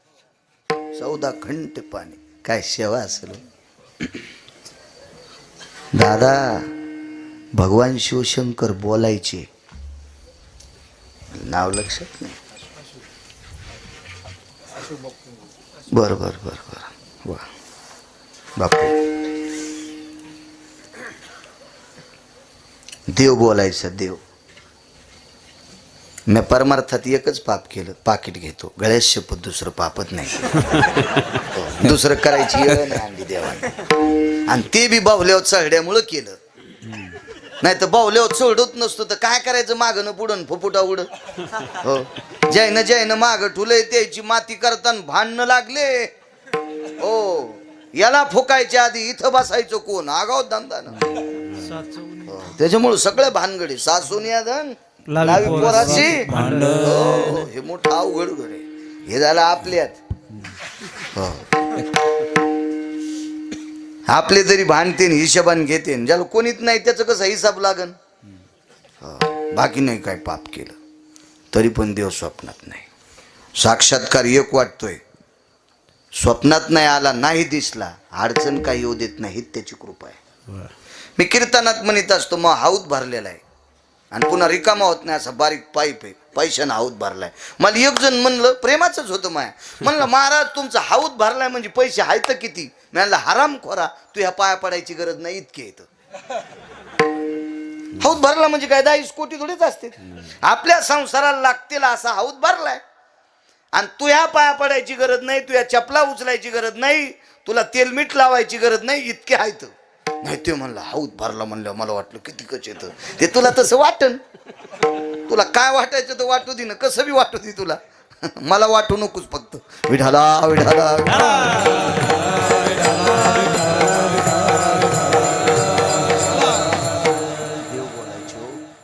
14 घंटे पाणी. काय सेवा असेल दादा. भगवान शिवशंकर बोलायचे. नाव लक्षात नाही. बर वा बापू. देव बोलायचा. देव. मी परमार्थात एकच पाप केलं. पाकिट घेतो गळ्यात शपथ. दुसरं पापच नाही. दुसरं करायची वेळ नाही आणली देवाने. आणि ते बी बाहुल्यावर चढल्यामुळं केलं. नाही तर बाहुल्यावर चढत नसतो तर काय करायचं. मागणं पुढं फुफुटा उड. हो. जैन माग ठुलय त्याची माती करताना भांडणं लागले. हो. याला फुकायच्या आधी इथं बसायचं कोण आगाव धंदा ना. त्याच्यामुळे सगळे भानगडी सासून या धन लावी पोराची हो, हे मोठं अवघड गडे हे झालं आपल्यात हो. आपले तरी भांडते हिशोबान घेते ज्याला कोणीच नाही त्याचं कसं हिसाब लागन हो. बाकी नाही काय पाप केलं तरी पण देव स्वप्नात नाही. साक्षात्कार एक वाटतोय स्वप्नात नाही आला नाही दिसला अडचण काही येऊ देत नाही त्याची कृपा आहे. मी कीर्तनात म्हणत असतो मग हाऊत भरलेला आहे आणि पुन्हा रिकामा होत नाही असा बारीक पाईप आहे पैशानं हाऊत भरलाय. मला एक जण म्हणलं प्रेमाचंच होतं माया म्हणलं महाराज तुमचा हाऊत भरलाय म्हणजे पैसे आहेत किती. मी म्हणलं हराम खोरा तू ह्या पाया पडायची गरज नाही इतके येतं. हाऊत भरला म्हणजे काय 10 कोटी थोडेच असते आपल्या संसाराला लागतील असा हाऊत भरलाय आणि तू ह्या पाया पडायची गरज नाही तू या चपला उचलायची गरज नाही तुला तेल मीठ लावायची गरज नाही इतके आहेत. नाही ते म्हणलं हाऊत भरला म्हणलं मला वाटलं किती कच येतं ते तुला तसं वाटन तुला काय वाटायचं तर वाटू दे ना कसं बी वाटू दे तुला मला वाटू नकोस फक्त विठाला विठाला देव बोलायचे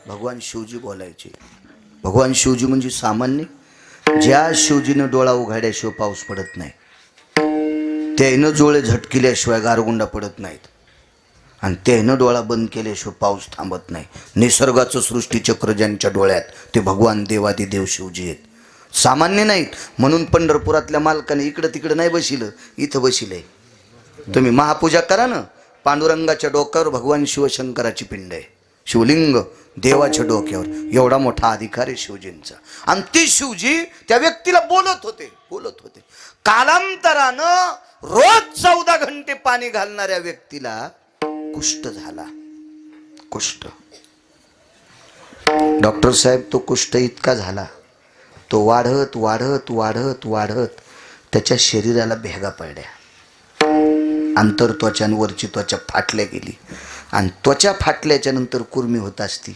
भगवान शिवजी बोलायचे. भगवान शिवजी म्हणजे सामान्य ज्या शिवजीनं डोळा उघाड्याशिवाय पाऊस पडत नाही त्यानं डोळे झटकिल्याशिवाय गारगुंडा पडत नाहीत आणि त्यानं डोळा बंद केल्याशिवाय पाऊस थांबत नाही. निसर्गाचं सृष्टीचक्र ज्यांच्या डोळ्यात ते भगवान देवादिदेव शिवजी आहेत सामान्य नाहीत. म्हणून पंढरपुरातल्या मालकाने इकडं तिकडं नाही बसिलं इथं बसिलंय. तुम्ही महापूजा करा ना पांडुरंगाच्या डोक्यावर भगवान शिवशंकराची पिंड आहे शिवलिंग देवाच्या डोक्यावर एवढा मोठा अधिकार आहे शिवजींचा आणि ते शिवजी त्या व्यक्तीला बोलत होते. कालांतरानं रोज 14 घंटे पाणी घालणाऱ्या व्यक्तीला कुष्ठ झाला. कुष्ठ डॉक्टर साहेब तो कुष्ठ इतका झाला तो वाढत वाढत वाढत वाढत त्याच्या शरीराला भेगा पडल्या. आंतर त्वचा आणि वरची त्वचा फाटल्या गेली आणि त्वचा फाटल्याच्या नंतर कुर्मी होत असती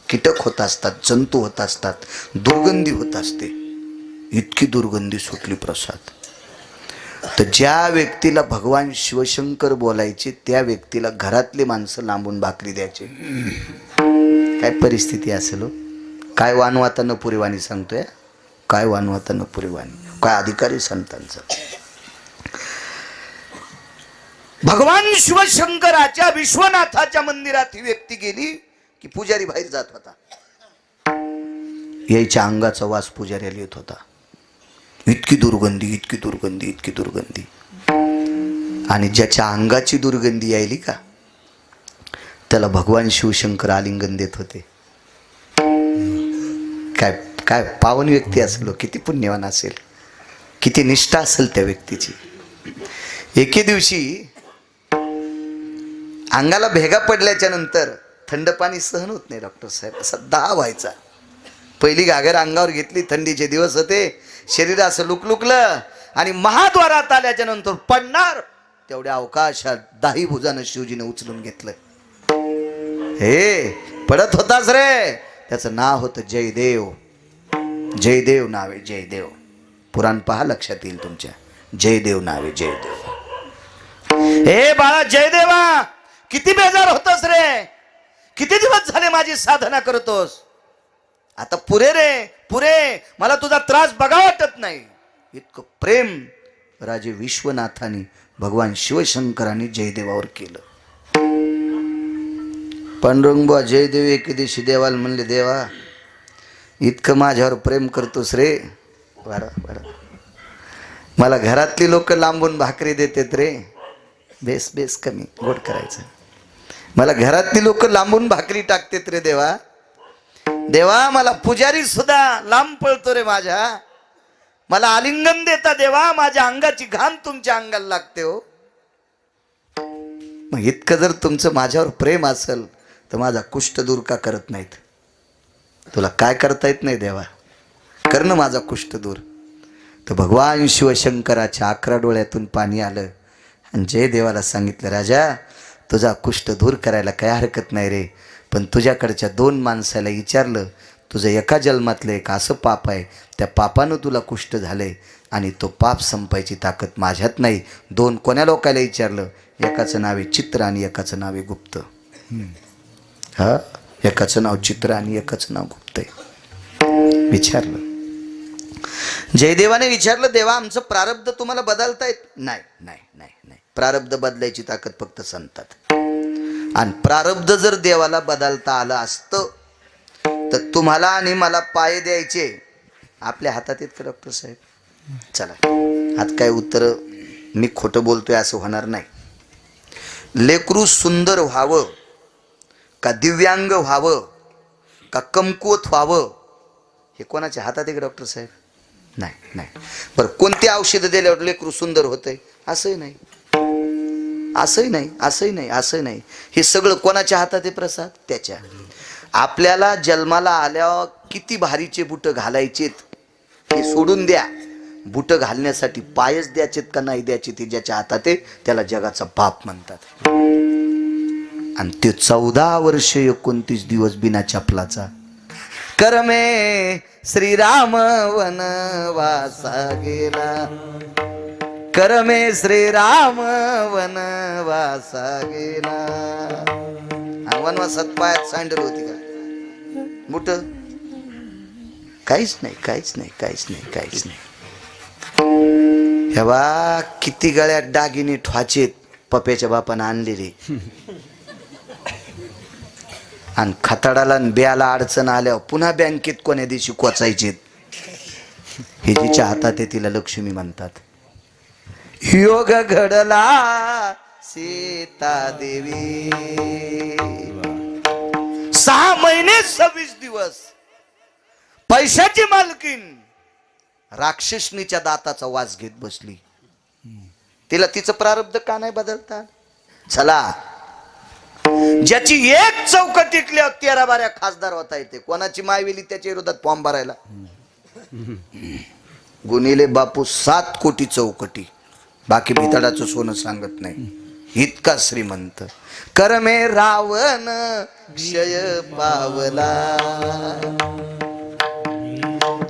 कीटक होत असतात जंतू होत असतात दुर्गंधी होत असते. इतकी दुर्गंधी सुटली प्रसाद. तर ज्या व्यक्तीला भगवान शिवशंकर बोलायचे त्या व्यक्तीला घरातले माणसं लांबून भाकरी द्यायचे. काय परिस्थिती असेल हो? काय वानवाता न पुरेवाणी सांगतोय काय वानवाता न पुरेवाणी काय अधिकारी संतांचा. भगवान शिवशंकराच्या विश्वनाथाच्या मंदिरात ही व्यक्ती गेली की पुजारी बाहेर जात होता. यायच्या अंगाचा वास पुजाऱ्याला येत होता. इतकी दुर्गंधी इतकी दुर्गंधी इतकी दुर्गंधी. आणि ज्याच्या अंगाची दुर्गंधी यायली का त्याला भगवान शिवशंकर आलिंगन देत होते. काय काय पावन व्यक्ती असेल किती पुण्यवान असेल किती निष्ठा असेल त्या व्यक्तीची. एके दिवशी अंगाला भेगा पडल्याच्या नंतर थंड पाणी सहन होत नाही डॉक्टर साहेब असा दाह व्हायचा. पहिली घागर अंगावर घेतली थंडीचे दिवस होते शरीर असं लुकलुकलं आणि महाद्वारात आल्याच्या नंतर पडणार तेवढ्या अवकाशात दाही भुजानं शिवजीने उचलून घेतलं. हे पडत होताच रे त्याचं नाव होतं जयदेव. जयदेव नाव आहे जयदेव. पुराण पहा लक्षात येईल तुमच्या. जयदेव नाव आहे जयदेव. हे बाळा जयदेवा किती बेजार होतोस रे किती दिवस झाले माझी साधना करतोस आता पुरे रे पुरे मला तुझा त्रास बघा वाटत नाही. इतकं प्रेम राजे विश्वनाथाने भगवान शिवशंकरांनी जयदेवावर केलं. पांडुरंगबुवा जयदेव एके दिवशी देवाला म्हणले देवा इतकं माझ्यावर प्रेम करतोस रे वारा वारा मला घरातली लोक लांबून भाकरी देतात रे बेस बेस कमी गोड करायचं. मला घरातली लोक लांबून भाकरी टाकतात रे देवा. देवा मला पुजारी सुद्धा लांब पळतो रे माझ्या. मला आलिंगन देता देवा माझ्या अंगाची घाण तुमच्या अंगाला लागते हो. मग इतकं जर तुमचं माझ्यावर प्रेम असेल तर माझा कुष्ठ दूर का करत नाहीत. तुला काय करता येत नाही देवा कर ना माझा कुष्ठ दूर. तर भगवान शिवशंकराच्या 11 डोळ्यातून पाणी आलं आणि जयदेवाला सांगितलं राजा तुझा कुष्ठ दूर करायला काय हरकत नाही रे पण तुझ्याकडच्या 2 माणसाला विचारलं तुझं एका जन्मातलं एक असं पाप आहे, त्या पापानं तुला कुष्ठ झालंय आणि तो पाप संपायची ताकद माझ्यात नाही. 2 कोण्या लोकाला विचारलं, एकाचं नाव आहे चित्र आणि एकाचं नाव आहे गुप्त. हा, एकाचं नाव चित्र आणि एकाचं नाव गुप्त आहे. विचारलं, जयदेवाने विचारलं, देवा आमचं प्रारब्ध तुम्हाला बदलता येत नाही? नाही नाही नाही, प्रारब्ध बदलायची ताकद फक्त संतात. आणि प्रारब्ध जर देवाला बदलता आलं असतं तर तुम्हाला आणि मला पाय द्यायचे आपल्या हातात आहेत का डॉक्टर साहेब? चला, आज काय उत्तर, मी खोटं बोलतोय असं होणार नाही. लेकरू सुंदर व्हावं का दिव्यांग व्हावं का कमकुवत व्हावं हे कोणाच्या हातात आहे का डॉक्टर साहेब? नाही नाही. बरं, कोणती औषधं दिल्यावर लेकरू सुंदर होतंय? असंही नाही, असंही नाही, असंही नाही, असं नाही. हे सगळं कोणाच्या हातात आहे प्रसाद? त्याच्या. आपल्याला जन्माला आल्यावर किती भारीचे बुटं घालायचेत हे सोडून द्या, बुटं घालण्यासाठी पायच द्यायचेत का नाही द्यायचे ते ज्याच्या हातात आहे त्याला जगाचा बाप म्हणतात. आणि ते 14 वर्ष 29 दिवस बिना चपलाचा. करमे श्रीराम वनवासा गेला, करमे श्रीराम वनवासा गेला. वनवासात पायात सँडल होती का? बुट? काहीच नाही, काहीच नाही, काहीच नाही, काहीच नाही. हे बा, किती गळ्यात दागिने ठवाचेत पप्याच्या बापानं आणलेले. आणि खताडाला आणि ब्याला अडचण आल्यावर पुन्हा बँकेत कोण्या दिवशी कोचायचे. हे जिच्या हातात आहे तिला लक्ष्मी म्हणतात. योग घडला सीता देवी, 6 महिने 26 दिवस पैशाची मालकीन राक्षसनीच्या दाताचा वास घेत बसली. तिला तिचं प्रारब्ध का नाही बदलता? चला, ज्याची एक चौकटीतल्या 13-12 खासदार होता येते, कोणाची मायवेली त्याच्या विरोधात फॉर्म भरायला. गुणिले बापू 7 कोटी चौकटी, बाकी भितडाचं सोनं सांगत नाही, इतका श्रीमंत. करमे रावण क्षय पावला.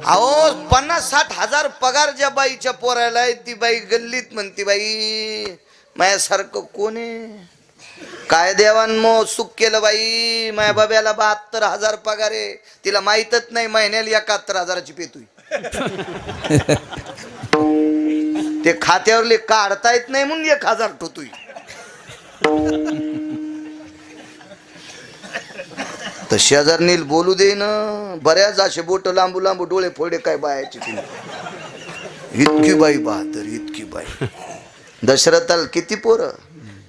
अहो, 50-60 हजार पगार ज्या बाईच्या पोरायला आहे, ती बाई गल्लीत म्हणती, बाई माझ्यासारखं कोण आहे? काय देवांनो सुख केलं बाई, माझ्या बाब्याला 72,000 पगार आहे. तिला माहीतच नाही महिन्याला 71,000ची पेतोय. ते खात्यावरले काढता येत नाही म्हणून 1,000 ठोतोय. तर शेजारनील बोलू दे ना, बऱ्याच असे बोट लांबू लांबू डोळे फोडे काय बायाची. इतकी बाई बहादर, इतकी बाई. दशरथाला किती पोरं?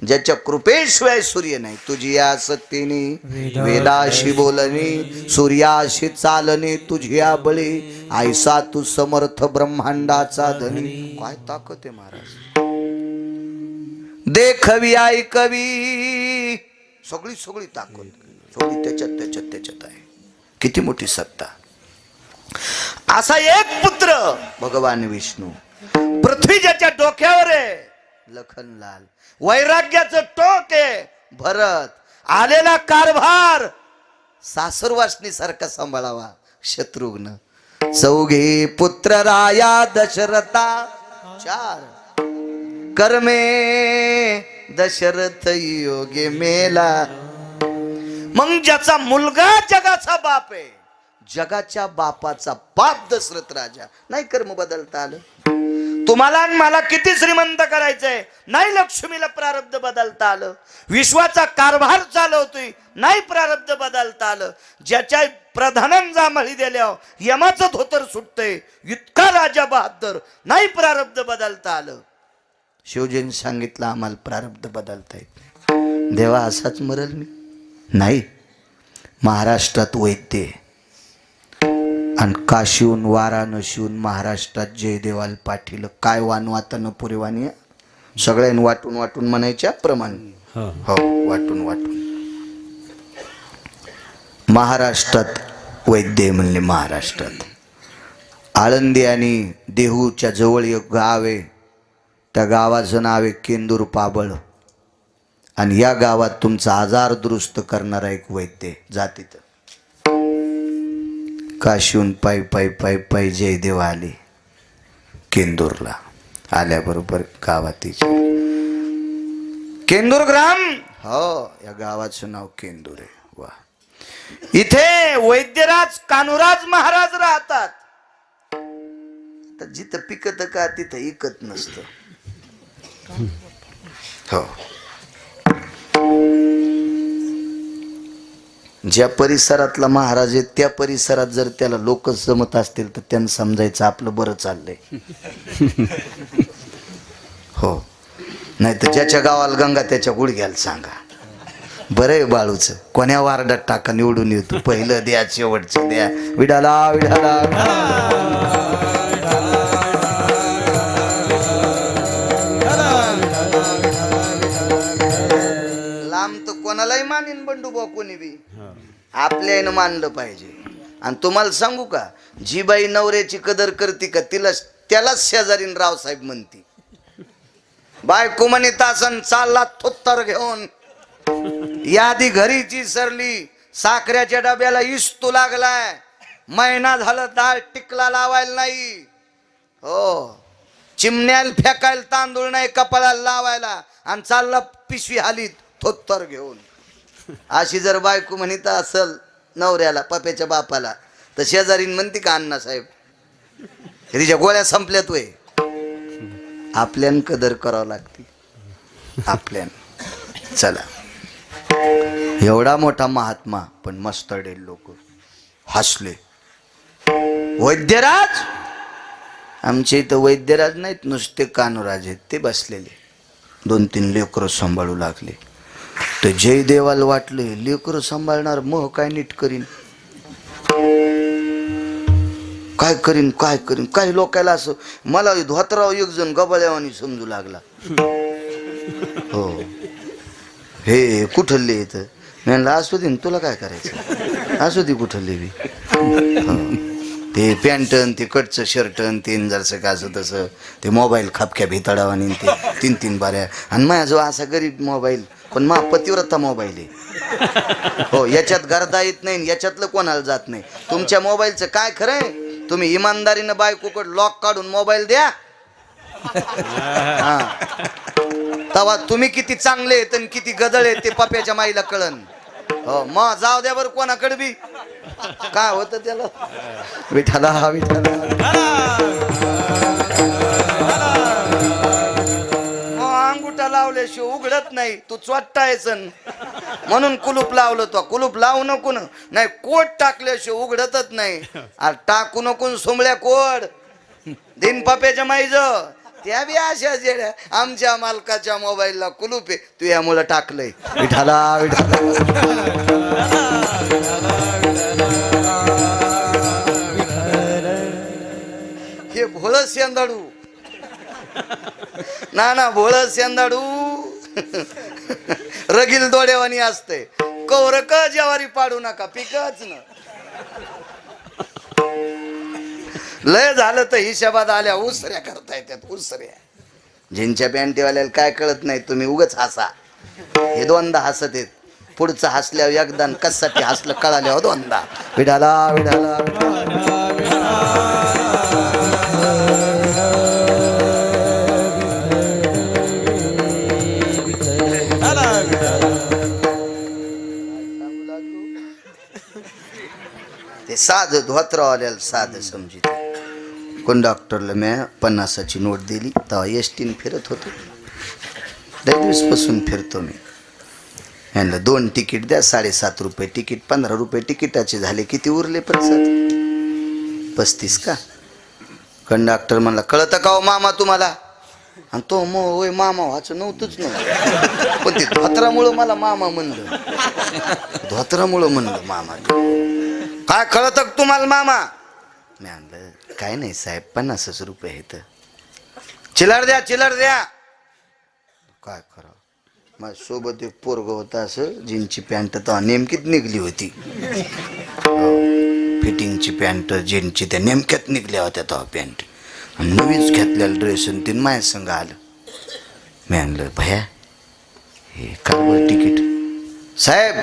ज्याच्या कृपेशिवाय सूर्य नाही. तुझी या सत्तेने वेदाशी बोलणे, सूर्याशी चालणे, तुझी या बळी ऐसा तू समर्थ ब्रह्मांडाचा धनी. काय ताकद आहे महाराज. देखवी ऐकवी सगळी सगळी ताकद, सगळी त्याच्यात आहे. किती मोठी सत्ता. असा एक पुत्र भगवान विष्णू, पृथ्वी ज्याच्या डोक्यावर आहे लखनलाल, वैराग्याचं टोक आहे भरत, आलेला कारभार सासुरवासनी सारखा सांभाळावा शत्रुघ्न. 4 पुत्र राया दशरथा 4. कर्मे दशरथ योगे मेला. मग ज्याचा मुलगा जगाचा बाप आहे, जगाच्या बापाचा बाप दशरथ राजा, नाही कर्म बदलता आलं. तुम्हाला आणि मला किती श्रीमंत करायचंय, नाही लक्ष्मीला प्रारब्ध बदलता आलं. विश्वाचा कारभार चालवतोय, नाही प्रारब्ध बदलता आलं. ज्याच्या प्रधानांना जांभळी दिल्यावर यमाचं धोतर सुटतंय, इतका राजा बहादर, नाही प्रारब्ध बदलता आलं. शिवजींनी सांगितलं आम्हाला प्रारब्ध बदलता येत नाही. देवा असाच मरल मी? नाही. महाराष्ट्रात वैद्य आणि काशीहून वाराणसीहून महाराष्ट्रात जयदेवाल पाटील. काय वानवातानं पुरेवानी, सगळ्यांनी वाटून वाटून म्हणायच्या प्रमाण. हो, वाटून वाटून महाराष्ट्रात वैद्य म्हणले. महाराष्ट्रात आळंदी आणि देहूच्या जवळ एक गाव आहे, त्या गावाचं नाव आहे केंदूर पाबळ. आणि या गावात तुमचा आजार दुरुस्त करणारा एक वैद्य. जा तिथं. काशीहून पायी पायी पायी पायी जयदेव आले केंदूरला. आल्याबरोबर गावात केंदूर ग्राम, हो या गावाचं नाव केंदूर आहे. वा, इथे वैद्यराज कान्होराज महाराज राहतात. तर जिथं पिकत का तिथं इकत नसतं. हो, ज्या परिसरातला महाराज आहे त्या परिसरात जर त्याला लोक जमत असतील तर त्यांना समजायचं आपलं बरं चाललंय. हो, नाही तर ज्याच्या गावाला गंगा त्याच्या गुडघ्याला सांगा. बरं आहे बाळूचं, कोण्या वार्डात टाका निवडून येतो, पहिलं द्या शेवटचं द्या. विडाला विडाला लांब तर कोणालाही मानीन बंडूबा, कोणी बी आपल्यानं मानलं पाहिजे. आणि तुम्हाला सांगू का, जी बाई नवऱ्याची कदर करते का तिला त्यालाच शेजारीन रावसाहेब म्हणती. बायको म्हणे तासन चालला थोत्तर घेऊन, यादी घरीची सरली, साखऱ्याच्या डब्याला इस्तू लागलाय, महिना झालं डाळ टिकला लावायला नाही. हो, चिमण्याला फेकायला तांदूळ नाही कपाळाला लावायला, आणि चालला पिशवी हालीत थोत्तर घेऊन. अशी जर बायको म्हणत असल नवऱ्याला, पप्याच्या बापाला, तर शेजारीन म्हणते का अण्णासाहेब तिच्या गोळ्या संपल्यात वय. आपल्यान कदर करावं लागते आपल्यान. चला, एवढा मोठा महात्मा पण मस्तडे लोक हसले. वैद्यराज, आमच्या इथं वैद्यराज नाहीत, नुसते कान्होराज आहेत. ते बसलेले 2-3 लेकरं सांभाळू लागले. तर जयदेवाला वाटले लेकरं सांभाळणार मग काय नीट करीन, काय करीन काय करीन. काही लोकायला असं मला धोतराव एक जण गबाळ्यावानी समजू लागला. हो, हे कुठले येतं म्हणलं, असू दे तुला काय करायचं, असू दे कुठले बी. ते पॅन्टन ते कटचं शर्टन ते जरसं का असं तसं, ते मोबाईल खापक्या भिताडावानी ते 3-3 बाऱ्या. आणि माझ्याजवळ असा गरीब मोबाईल, पण मा पतिव्रता मोबाईल आहे. हो, याच्यात गर्दा येत नाही, याच्यातलं कोणाला जात नाही. तुमच्या मोबाईलचं काय खरंय, तुम्ही इमानदारीनं बायकोकडे लॉक काढून मोबाईल द्या, तेव्हा तुम्ही किती चांगले आहेत आणि किती गदळ आहेत ते पप्याच्या माईला कळन. हो, मग जाऊ द्या बरं कोणाकडे बी. काय होतं त्याला, विठाला विठाला अंगुठा लावल्याशिवाय उघडत नाही. तू चोट्टायचं म्हणून कुलूप लावलं, तो कुलूप लावू नको नाही, कोट टाकल्याशिवाय उघडतच नाही. अरे टाकू नको सोमळ्या कोड दिन पप्याच्या माईज, त्या बी अशा जेड्या. आमच्या मालकाच्या मोबाईलला कुलूप आहे, तू यामुळं टाकलंय. विठाला विठाला हे भोळ शेंदाडू ना भोळ शेंदाडू रगील दोड्यावानी असते. कौरक ज्वारी पाडू नका, पिकच न. लय झालं तर हिशोबात आल्या उसऱ्या करता येतात, उसऱ्या. ज्यांच्या पॅन्टीवाल्याला काय कळत नाही, तुम्ही उगच हसा. हे 2दा हसत आहेत, पुढचं हसल्यावर एकदा कशासाठी हसलं कळाल्यावर 2दा. विडाला विडाला ते साध धोत्रावाल्याला साध समजित. कोण डॉक्टरला मी 50ची नोट दिली, तेव्हा एसटीन फिरत होतो. 10 दिवसपासून फिरतो मी. यांना 2 तिकीट द्या, 7.5 रुपये तिकीट, 15 रुपये तिकिटाचे झाले. किती उरले प्रसाद? 35 का? कंडक्टर म्हणला, कळतं का हो मामा तुम्हाला? आणि तो होय मामा व्हायचं नव्हतंच नाही, पण ते धोत्रामुळं मला मामा म्हणलं. धोत्रामुळं म्हणलं मामा. काय कळतं का तुम्हाला मामा? मी म्हणलं काय नाही साहेब, 50 रुपये आहेत. चिल्लर द्या चिल्लर द्या. काय करा, माझ्या सोबत एक पोरग होता, असं जीनची पॅन्ट तर नेमकीच निघली होती. फिटिंगची पॅन्ट जीनची त्या नेमक्यात निघल्या होत्या तेव्हा पॅन्ट. आणि नवीच घेतलेला ड्रेस आणि तीन माझ्या संग आलं. मी म्हणलं भया हे काय तिकीट? साहेब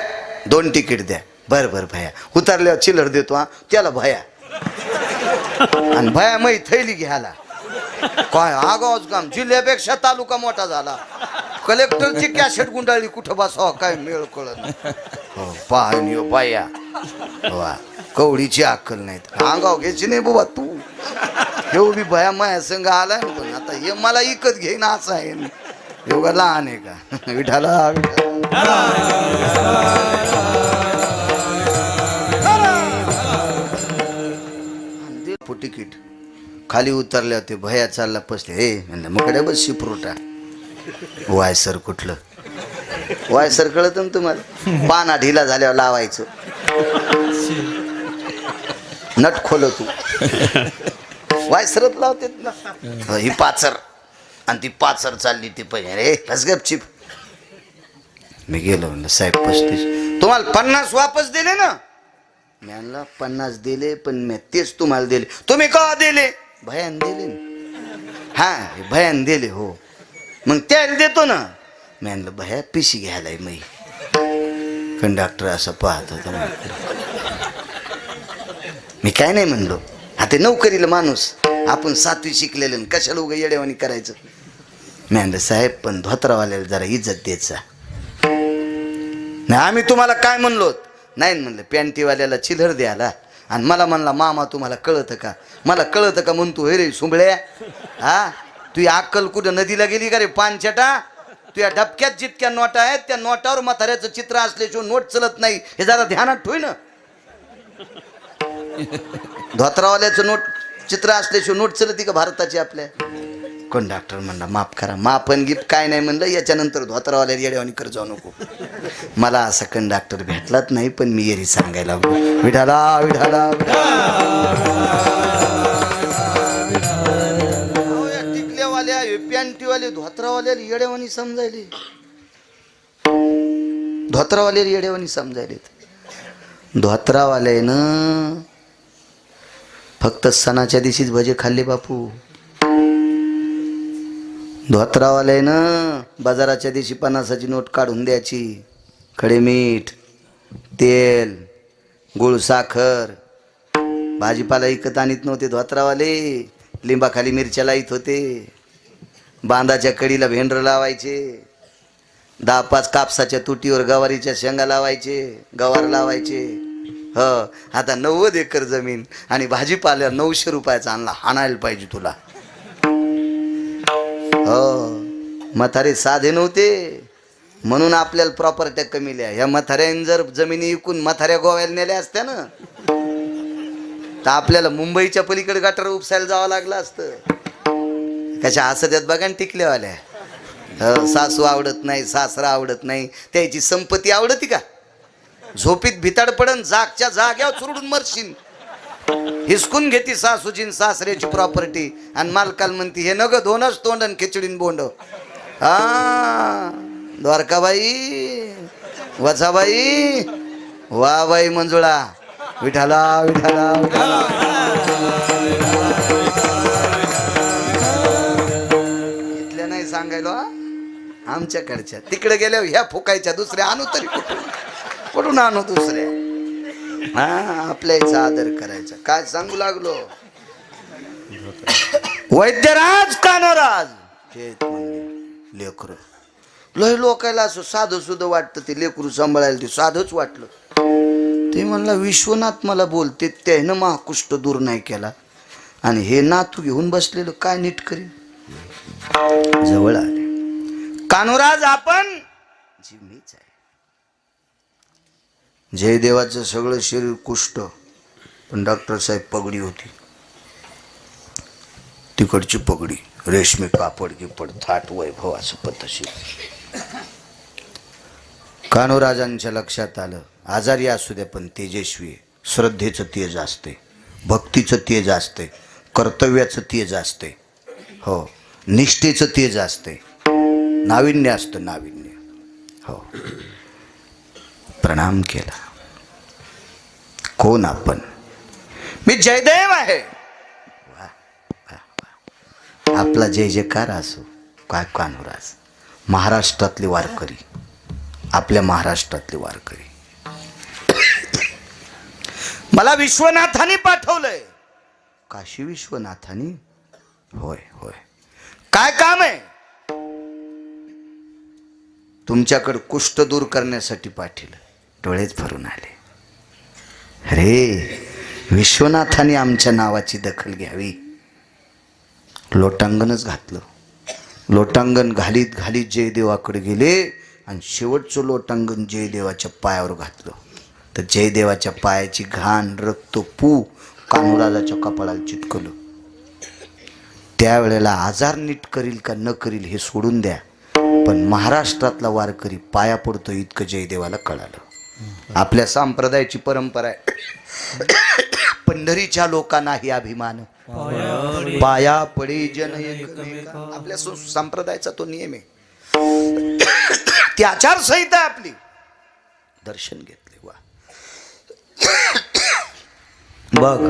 2 तिकीट द्या. बर बर भया उतरल्यावर चिल्लर देतो हा त्याला भया आणि भया मै थैली घ्यायला काय आगावच काम जिल्ह्यापेक्षा तालुका मोठा झाला कलेक्टरची कॅसेट गुंडाळली कुठं बसावं काय मेळ कळत हो पाहणी बाया वा कवडीची अक्कल नाहीत आगाव घ्यायची नाही बाबा तू एवढी भया माया संघ आलाय ना पण आता हे मला इकत घेईन असं आहे एवढा लहान आहे का विठाला तिकीट खाली उतरले होते भया चालला पसले हे म्हणलं मकडे बस शिपरोटा वायसर कुठलं वायसर कळत ना तुम्हाला पाना ढिला झाल्यावर लावायचं नट खोल तू वायसरत लावते ना ही पाचर आणि ती पाचर चालली ती पहिले रे हस गपचिप मी गेलो म्हणलं साहेब 35 तुम्हाला 50 वापस दिले ना मी आणला 50 दिले पण मी तेच तुम्हाला दिले तुम्ही का दिले भयान दिले हा भयान दिले हो मग त्याला देतो ना मी आणलं भया पिशी घ्यायलाय मी कंडक्टर असं पाहत होता मी काय नाही म्हणलो आता नोकरीला माणूस आपण 7वी शिकलेले कशाला उगा येडेवानी करायचं मी म्हणलं साहेब पण धोत्रावाल्याला जरा इज्जत द्यायचा नाही आम्ही तुम्हाला काय म्हणलो नाही म्हणलं पॅन्टीवाल्याला चिल्लर द्यायला आणि मला म्हणला मामा तुम्हाला कळतं का मला कळतं का म्हणतो हे रे सुंबळ्या हा तू अक्कल कुठं नदीला गेली का रे पानछटा तुझ्या डबक्यात जितक्या नोटा आहेत त्या नोटावर म्हाताऱ्याचं चित्र असल्याशिवाय नोट चलत नाही हे जरा ध्यानात ठेव ना धोत्रावाल्याचं नोट चित्र असल्याशिवाय नोट चलती का भारताची आपल्या कंडक्टर म्हणला माफ करा माफन गिफ्ट काय नाही म्हणलं याच्यानंतर धोत्रावाल्या येड्यावानी कर जाऊ नको मला असा कंडक्टर भेटलाच नाही पण मी येरी सांगायला लागलो विठाला विठाला टिकल्यावाल्या पॅन्टीवाले धोत्रावाल्याला येड्यावानी समजायले धोत्रावाल्याला येड्यावानी समजायले धोत्रावाल्यानं फक्त सणाच्या दिवशीच भजे खाल्ले बापू धोत्रावाल्यानं बाजाराच्या दिवशी 50ची नोट काढून द्यायची खडे मीठ तेल गुळ साखर भाजीपाला विकत आणत नव्हते धोत्रावाले लिंबाखाली मिरच्या लाईत होते बांधाच्या कडीला भेंडर लावायचे 10-5 कापसाच्या तुटीवर गवारीच्या शेंगा लावायचे गवार लावायचे हो आता 90 एकर जमीन आणि भाजीपाला 900 रुपयाचा आणला हाणायला पाहिजे तुला हो म्हातारे साधे नव्हते म्हणून आपल्याला प्रॉपर्ट्या कमी लिहा ह्या म्हाताऱ्याने जर जमिनी विकून म्हाताऱ्या गोव्याला नेल्या असत्या ना तर आपल्याला मुंबईच्या पलीकडे गटार उपसायला जावं लागलं असतं कशा हसत्यात बघा टिकल्यावाल्या हो सासू आवडत नाही सासरा आवडत नाही त्याची संपत्ती आवडती का झोपीत भिताड पडन जागच्या जाग्यावर चुरडून मरशील हिसकून घेती सासूची सासऱ्याची प्रॉपर्टी आणि मालकाल म्हणती हे नग दोनच तोंड आणि खिचडीन बोंड हा द्वारकाबाई वचाबाई वा बाई मंजुळा विठाला विठाला इथल्या नाही सांगायलो आमच्याकडच्या तिकडे गेल्यावर ह्या फुकायच्या दुसऱ्या आणू तरी कुठून आणू दुसऱ्या हा आपल्या याचा आदर करायचा काय सांगू लागलो वैद्यराज कानोराज लेकरू लय लोकायला असं साधं सुद्धा वाटतं ते लेकरू सांभाळायला ते साधंच वाटलं ते म्हणला विश्वनाथ मला बोलते त्यानं महाकुष्ट दूर नाही केला आणि हे नातू घेऊन बसलेलं काय नीट करीन जवळ आले कानोराज आपण जी मीच आहे जयदेवाचं सगळं शरीर कुष्ठ पण डॉक्टर साहेब पगडी होती तिकडची पगडी रेशमी कापड गिपड थाट वैभव असं पद्धतशीर कान्होराजांच्या लक्षात आलं आजारी असू दे पण तेजस्वी श्रद्धेचं तेज असते भक्तीचं तेज असते कर्तव्याचं तेज असते हो निष्ठेचं तेज असते नाविन्य असतं नाविन्य हो प्रणाम केला कोण आपण मी जयदेव आहे आपला जय जयकार असो काय कान्होराज महाराष्ट्रातले वारकरी आपल्या महाराष्ट्रातले वारकरी मला विश्वनाथाने पाठवलंय. काशी विश्वनाथाने? होय होय. काय काम आहे? तुमच्याकडे कुष्ठ दूर करण्यासाठी पाठवलं. डोळेच भरून आले. अरे विश्वनाथाने आमच्या नावाची दखल घ्यावी. लोटांगणच घातलं. लोटांगण घालीत घालीत जयदेवाकडे गेले आणि शेवटचं लोटांगण जयदेवाच्या पायावर घातलं. तर जयदेवाच्या पायाची घाण रक्त पू कान्होराजाच्या कपाळाला चिटकलं. त्यावेळेला आजार नीट करील का न करील हे सोडून द्या, पण महाराष्ट्रातला वारकरी पाया पडतो इतकं जयदेवाला कळालं. आपल्या संप्रदायाची परंपरा आहे. पंढरीच्या लोकांनाही अभिमान पाया पडी जन एकमेका. आपल्या संप्रदायाचा तो नियम आहे. ती आचारसंहिता आपली. दर्शन घेतले. वा बघ,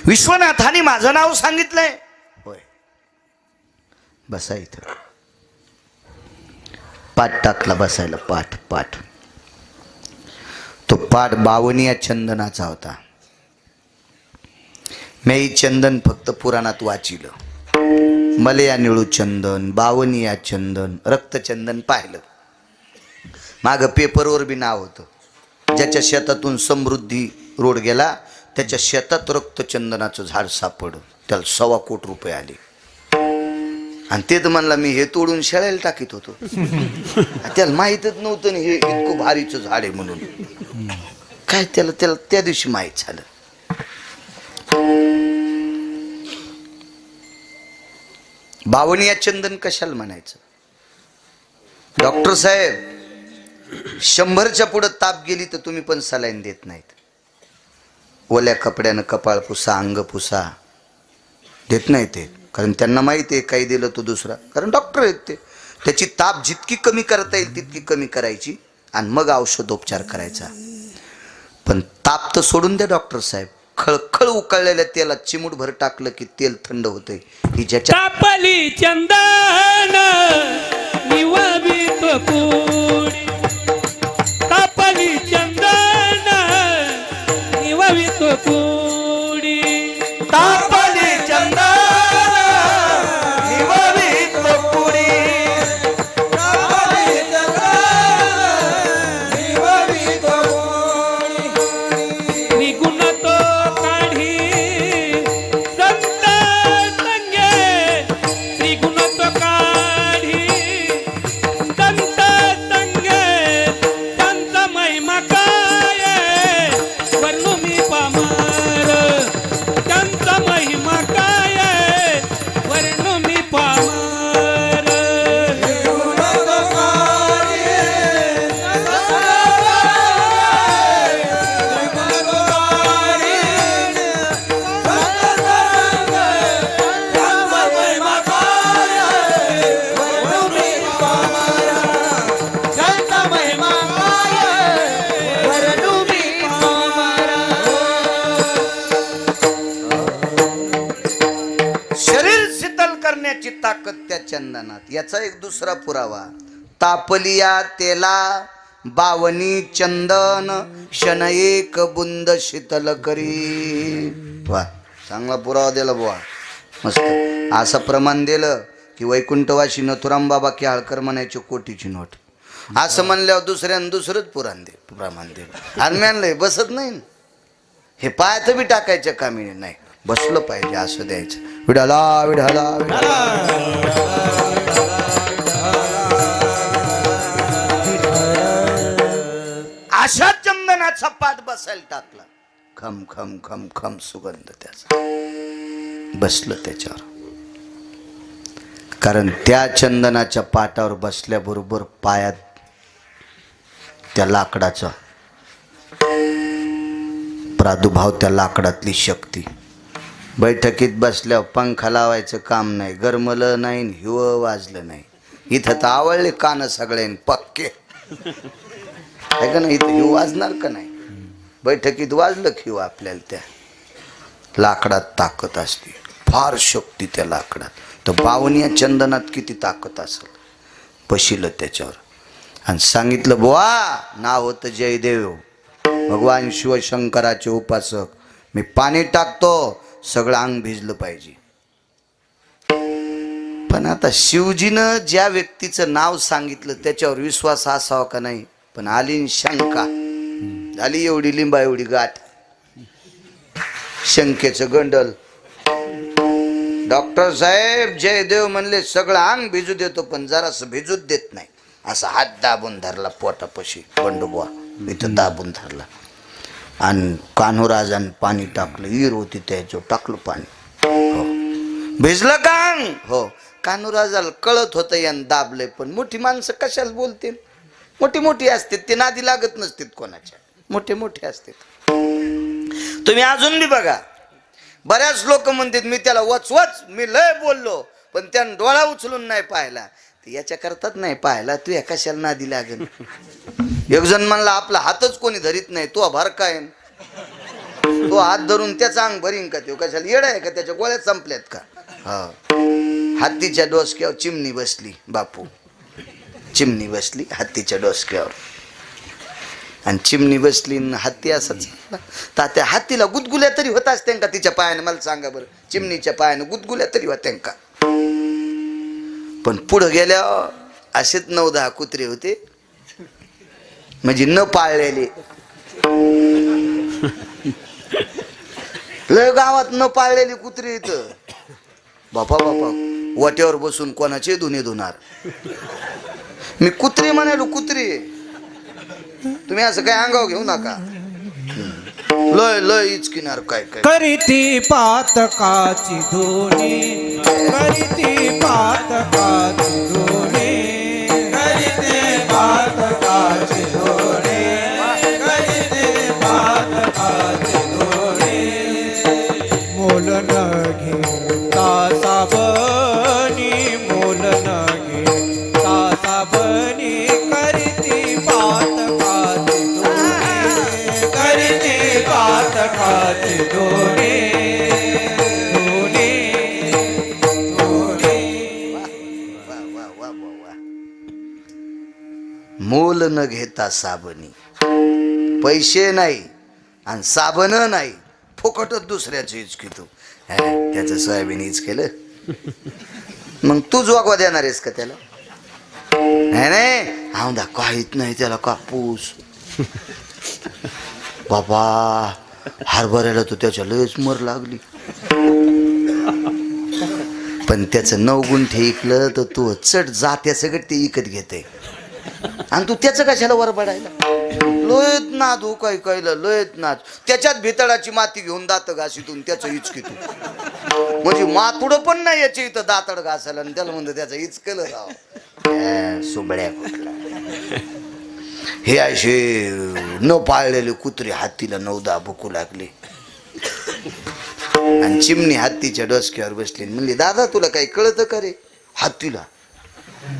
विश्वनाथाने माझं नाव सांगितलंय. होय. बसा इथं. पाठ टाकला बसायला. पाठ पाठ. तो पाठ बावनिया चंदनाचा होता. मी चंदन फक्त पुराणात वाचिलं. मलया निळू चंदन, बावनिया चंदन, रक्तचंदन पाहिलं. माग पेपरवर बी नाव होतं. ज्याच्या शेतातून समृद्धी रोड गेला त्याच्या शेतात रक्तचंदनाचं झाड सापडलं. त्याला 1.25 कोटी रुपये आले. आणि ते तर म्हणला मी हे तोडून शेळायला टाकीत होतो. त्याला माहीतच नव्हतं हे इतकं भारीचं झाड आहे म्हणून. काय त्याला त्या दिवशी माहीत झालं. बावनिया चंदन कशाला म्हणायचं? डॉक्टर साहेब 100च्या पुढे ताप गेली तर तुम्ही पण सलाईन देत नाहीत. ओल्या कपड्यानं कपाळ पुसा, अंग पुसा देत नाही ते. कारण त्यांना माहिती आहे काही दिलं तो दुसरा. कारण डॉक्टर आहेत ते. त्याची ताप जितकी कमी करता येईल तितकी कमी करायची आणि मग औषधोपचार करायचा. पण ताप तर सोडून द्या डॉक्टर साहेब. खळखळ उकळलेल्या तेलात चिमूटभर टाकलं की तेल थंड होतंय. ही ज्याच्या तापली चंदन निवावित कोडी, तापली चंदन निवावित कोडी, तापली चंदन निवावित कोडी, तापली चंदन निवावित कोडी. निगुण तो काढी संत संगे, त्रिगुण तो काढी संत संगे, त्यांचा महिमा काय वर्णू मी पामर, त्यांचा महिमा काय वर्णू मी पामर. शरीर शीतल करण्याची ताकद त्या चंदनात. याचा एक दुसरा पुरावा. तापलिया तेला बावनी चंदन, शन एक बुंद शीतल करी. वा, चांगला पुरावा दिला बुवा. मस्त. असं प्रमाण दिलं की वैकुंठवासी नथुराम बाबा केळकर म्हणायचे कोटीची नोट. असं म्हणल्यावर दुसऱ्यानं दुसरंच प्रमाण दिलं. आणि म्हणलंय बसत नाही ना. हे पायाचं बी टाकायच्या कामी नाही. बसलं पाहिजे असं द्यायचं. विडाला विडाला विडाला. अशा चंदनाचा पाठ बसायला टाकला. खम खम खम खम सुगंध त्याचा. बसलं त्याच्यावर. कारण त्या चंदनाच्या पाटावर बसल्याबरोबर पायात त्या लाकडाचा प्रादुर्भाव, त्या लाकडातली शक्ती. बैठकीत बसल्यावर पंखा लावायचं काम नाही. गरमलं नाही, हिवं वाजलं नाही. इथं तर आवडले कान सगळ्यांनी पक्के. आहे का नाही? इथं हिव वाजणार का नाही? बैठकीत वाजलं की हिव. आपल्याला त्या लाकडात ताकद असते. फार शक्ती त्या लाकडात. तर बावनिया चंदनात किती ताकद असेल. बशिलं त्याच्यावर आणि सांगितलं बुवा नाव होतं जयदेव. भगवान शिवशंकराचे उपासक. मी पाणी टाकतो, सगळं अंग भिजलं पाहिजे. पण आता शिवजीनं ज्या व्यक्तीचं नाव सांगितलं त्याच्यावर विश्वास असावा का नाही. पण आली शंका, झाली एवढी लिंबा एवढी गाठ, शंकेचं गंडल. डॉक्टर साहेब जयदेव म्हणले सगळं अंग भिजू देतो, पण जरासं भिजूच देत नाही. असा हात दाबून धरला पोटापाशी, बंडुबुवा इथं दाबून धरला. आणि कान्होराजांनी पाणी टाकलं, ईर होती त्याच्यावर टाकलं पाणी. हो भिजलं का अंग? हो. कान्होराजाला कळत होतं यानं दाबलंय, पण मोठी माणसं कशाला बोलतील. मोठी मोठी असतात, ते नादी लागत नसतात कोणाच्या, मोठे मोठे असतात. तुम्ही अजून बी बघा, बऱ्याच लोक म्हणतात मी त्याला वचवच मी लय बोललो, पण त्यानं डोळा उचलून नाही पाहिला. ते याच्या करतात नाही पाहिला, तू या कशाला नादी लागेल. एक जण म्हणला आपला हातच कोणी धरीत नाही, तो भर काय तो हात धरून त्याचा अंग भरीन का? तो कशाला येडा आहे का? त्याच्या गोळ्या संपल्यात का? हा. हत्तीच्या डोसक्यावर चिमणी बसली बापू, चिमणी बसली हत्तीच्या डोसक्यावर. आणि चिमणी बसली हत्ती असंच. तर त्या हत्तीला गुदगुल्या तरी होत असत्या का तिच्या पायाने? मला सांगा बरं, चिमणीच्या पायाने गुदगुल्या तरी होत्या का? पण पुढं गेल्या असेच 9-10 कुत्रे होते, म्हणजे न पाळलेले. लय गावात न पाळलेली कुत्रे इथं. बापा बापा, वाट्यावर बसून कोणाचे धुणे धुणार. मी कुत्रे म्हणालो, कुत्रे. तुम्ही असं काय अंगावर घेऊ नका. लय लय इचकिनार काय काय करीती पातकाची धुणी, करीती पातकाची धुणी, करीती पातकाची धुणी, करीती पातकाची धुणी. मोल न घेता साबणी, मोल न घेता साबणी, करीती पातकाची धुणी, करीती पातकाची धुणी. मोल न घेता साबणी, पैसे नाही आणि साबण नाही, फुकटच दुसऱ्याचं हिचकितो. त्याचं सोयाबीन हिच केलं, मग तूच वागवा देणार आहेस का त्याला? नाही औंधा काहीच नाही त्याला कापूस. बाबा हरभऱ्याला तो त्याच्या लयच मर लागली. पण त्याचं 9 गुंठे इकलं तर तू चट जात्या सगळं ते इकत घेते, आणि तू त्याचं कशाला वर पडायला? लोयत नाद हो काय कळलं, लोयत नाद. त्याच्यात भितळाची माती घेऊन दात घासीतून त्याचं हिचकितून, म्हणजे मातुड पण नाही याच्या इथं दातड घासायला, आणि त्याला म्हणतो त्याचं हिचकलं राव सुबड्या कुठला. हे असे न पाळलेले कुत्रे हत्तीला 9-10 भुकू लागले. आणि चिमणी हत्तीच्या डोसक्यावर बसली, म्हणली दादा तुला काही कळतं का रे? हत्तीला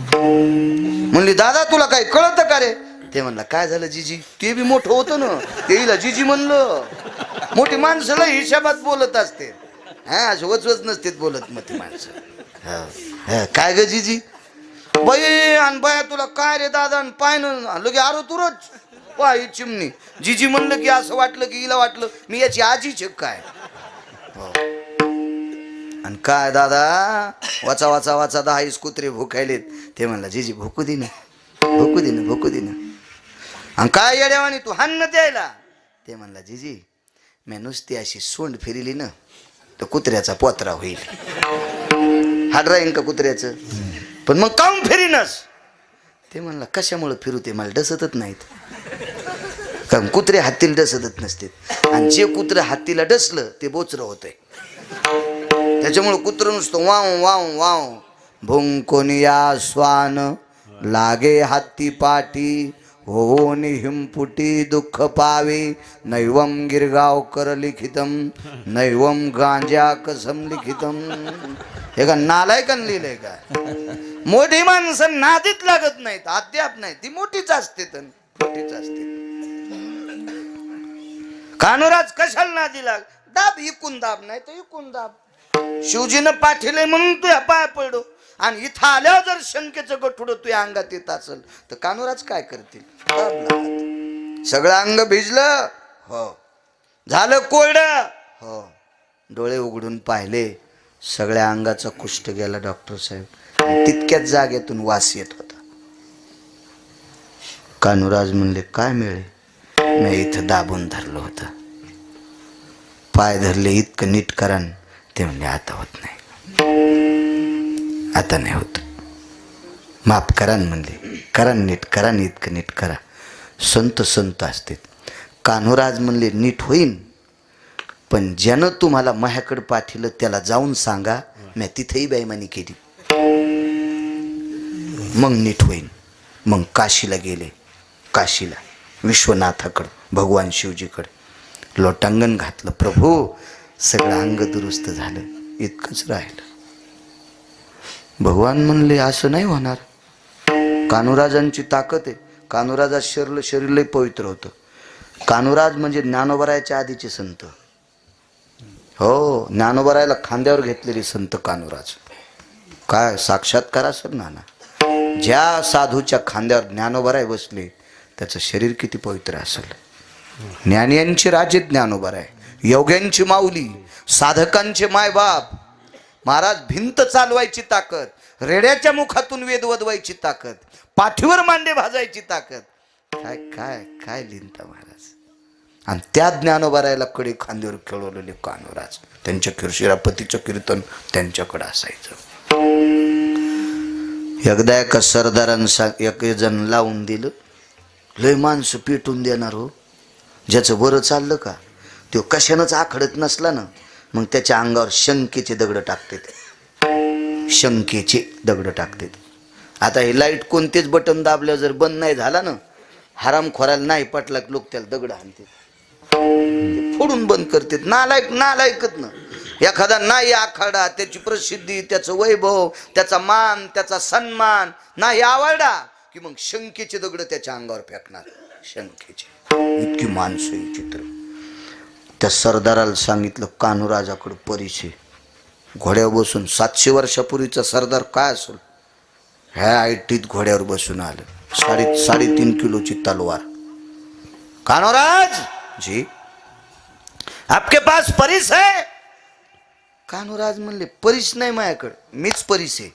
म्हणली दादा तुला काही कळतं का रे? ते म्हणला काय झालं जिजी? ते बी मोठं होतं ना, ते हिला जिजी म्हणलं. मोठी माणसाला हिशोबात बोलत असते, हा असे वचवच नसते बोलत मग ती माणसं. काय ग जिजी? बाई आणि बाया तुला काय रे दादा? आणि पायनं लगे आरो तुरच पाय चिमणी. जिजी म्हणलं की असं वाटलं की हिला वाटलं मी याची आजीच काय. आणि काय दादा वाचा वाचा वाचा 10 कुत्रे भुकायलेत. ते म्हणला जिजी भुकू दे ना, भुकू दे ना, भुकू दे ना. आणि काय येड्यावानी तू हान्न द्यायला? ते म्हणला जिजी मी नुसती अशी सोंड फिरली ना तर कुत्र्याचा पोत्रा होईल. हाड राहीन का कुत्र्याचं? पण मग काऊन फिरीनस? ते म्हणला कशामुळे फिरू? ते मला डसतच नाहीत. कारण कुत्रे हत्तीला डसतच नसते, आणि जे कुत्रे हत्तीला डसलं ते बोचरं होतंय. त्याच्यामुळं कुत्रं नुसतं वाव वाव वाव. भुंकोनिया स्वान लागे हत्ती पाठी, होऊन हिमपुटी दुःख पावे. नैवम गिरगावकर लिखितम, नैवम गांजा कसम लिखितम. हे का नालायकान लिहिलंय का? मोठी माणसं नादीत लागत नाहीत, अद्याप नाही. ती मोठीच असते, तर मोठीच असते. कान्होराज कशाला नादी लाग? दाब इकून दाब, नाही तर इकून दाब. शिवजीनं पाठीले म्हणून तुझ्या पाया पडलो, आणि इथं आल्यावर जर शंकेचं गठुडं तुझ्या अंगात येत असेल तर कान्होराज काय करतील? दाब लागत. सगळं अंग भिजलं, हो. झालं कोरडं, हो. डोळे उघडून पाहिले, सगळ्या अंगाचा कुष्ठ गेला डॉक्टर साहेब. तितक्याच जागेतून वास येत होता. कान्होराज म्हणले, काय मिळे? मी इथं दाबून धरलं होतं. पाय धरले, इतकं नीट करा. ते म्हणले, आता होत नाही, आता नाही होत. माफ करा म्हणले, करा नीट, करा इतकं नीट करा. संत संत असते. कान्होराज म्हणले, नीट होईन, पण ज्यानं तुम्हाला माझ्याकडे पाठिलं त्याला जाऊन सांगा मी तिथेही बेईमानी केली, मग नीट होईन. मग काशीला गेले. काशीला विश्वनाथाकडं, भगवान शिवजीकडे लोटांगण घातलं. प्रभू, सगळं अंग दुरुस्त झालं, इतकंच राहिलं. भगवान म्हणले, असं नाही होणार. कान्होराजांची ताकद आहे. कान्होराजात शरीर लय पवित्र होतं. कान्होराज म्हणजे ज्ञानोबरायाच्या आधीचे संत. हो, ज्ञानोबरायाला खांद्यावर घेतलेले संत कान्होराज. काय साक्षात्कार असेल नाना. ज्या साधूच्या खांद्यावर ज्ञानोबराय बसले त्याचं शरीर किती पवित्र असेल. ज्ञानियांचे राजे ज्ञानोबराय, योग्यांची माऊली, साधकांचे मायबाप. महाराज, भिंत चालवायची ताकद, रेड्याच्या मुखातून वेद वदवायची ताकद, पाठीवर मांडे भाजायची ताकद. काय काय काय लिहिता महाराज. आणि त्या ज्ञानोबरायला कडे खांद्यावर खेळवलेले कान्होराज. त्यांच्या शिरापतीचं कीर्तन त्यांच्याकडे असायचं. एकदा एका सरदारांना एक जण लावून दिलं. लय माणसं पेटून देणार हो. ज्याचं बरं चाललं का तो कशानंच आखडत नसला ना, मग त्याच्या अंगावर शंकेचे दगड टाकतात. शंकेचे दगड टाकतात. आता हे लाईट कोणतेच बटन दाबलं जर बंद नाही झाला ना, हरामखोराला नाही पटला लोक त्याला दगड हाणतात, फोडून बंद करतात. नालायकच ना. एखादा नाही आखाडा, त्याची प्रसिद्धी, त्याचं वैभव, त्याचा मान, त्याचा सन्मान नाही आवडला की मग शंकेचे दगड त्याच्या अंगावर फेकणार. शंकेचे. इतकी माणसं ही चित्र. त्या सरदाराला सांगितलं, कान्होराजाकडे परिचय. घोड्यावर बसून 700 वर्षापूर्वीचा सरदार काय असेल, ह्या आयटीत घोड्यावर बसून आलं. 3.5 किलोची तलवार. कान्होराज जी, आपके पास परिस है? कान्होराज म्हणले, परिस नाही माझ्याकडे, मीच परिस आहे.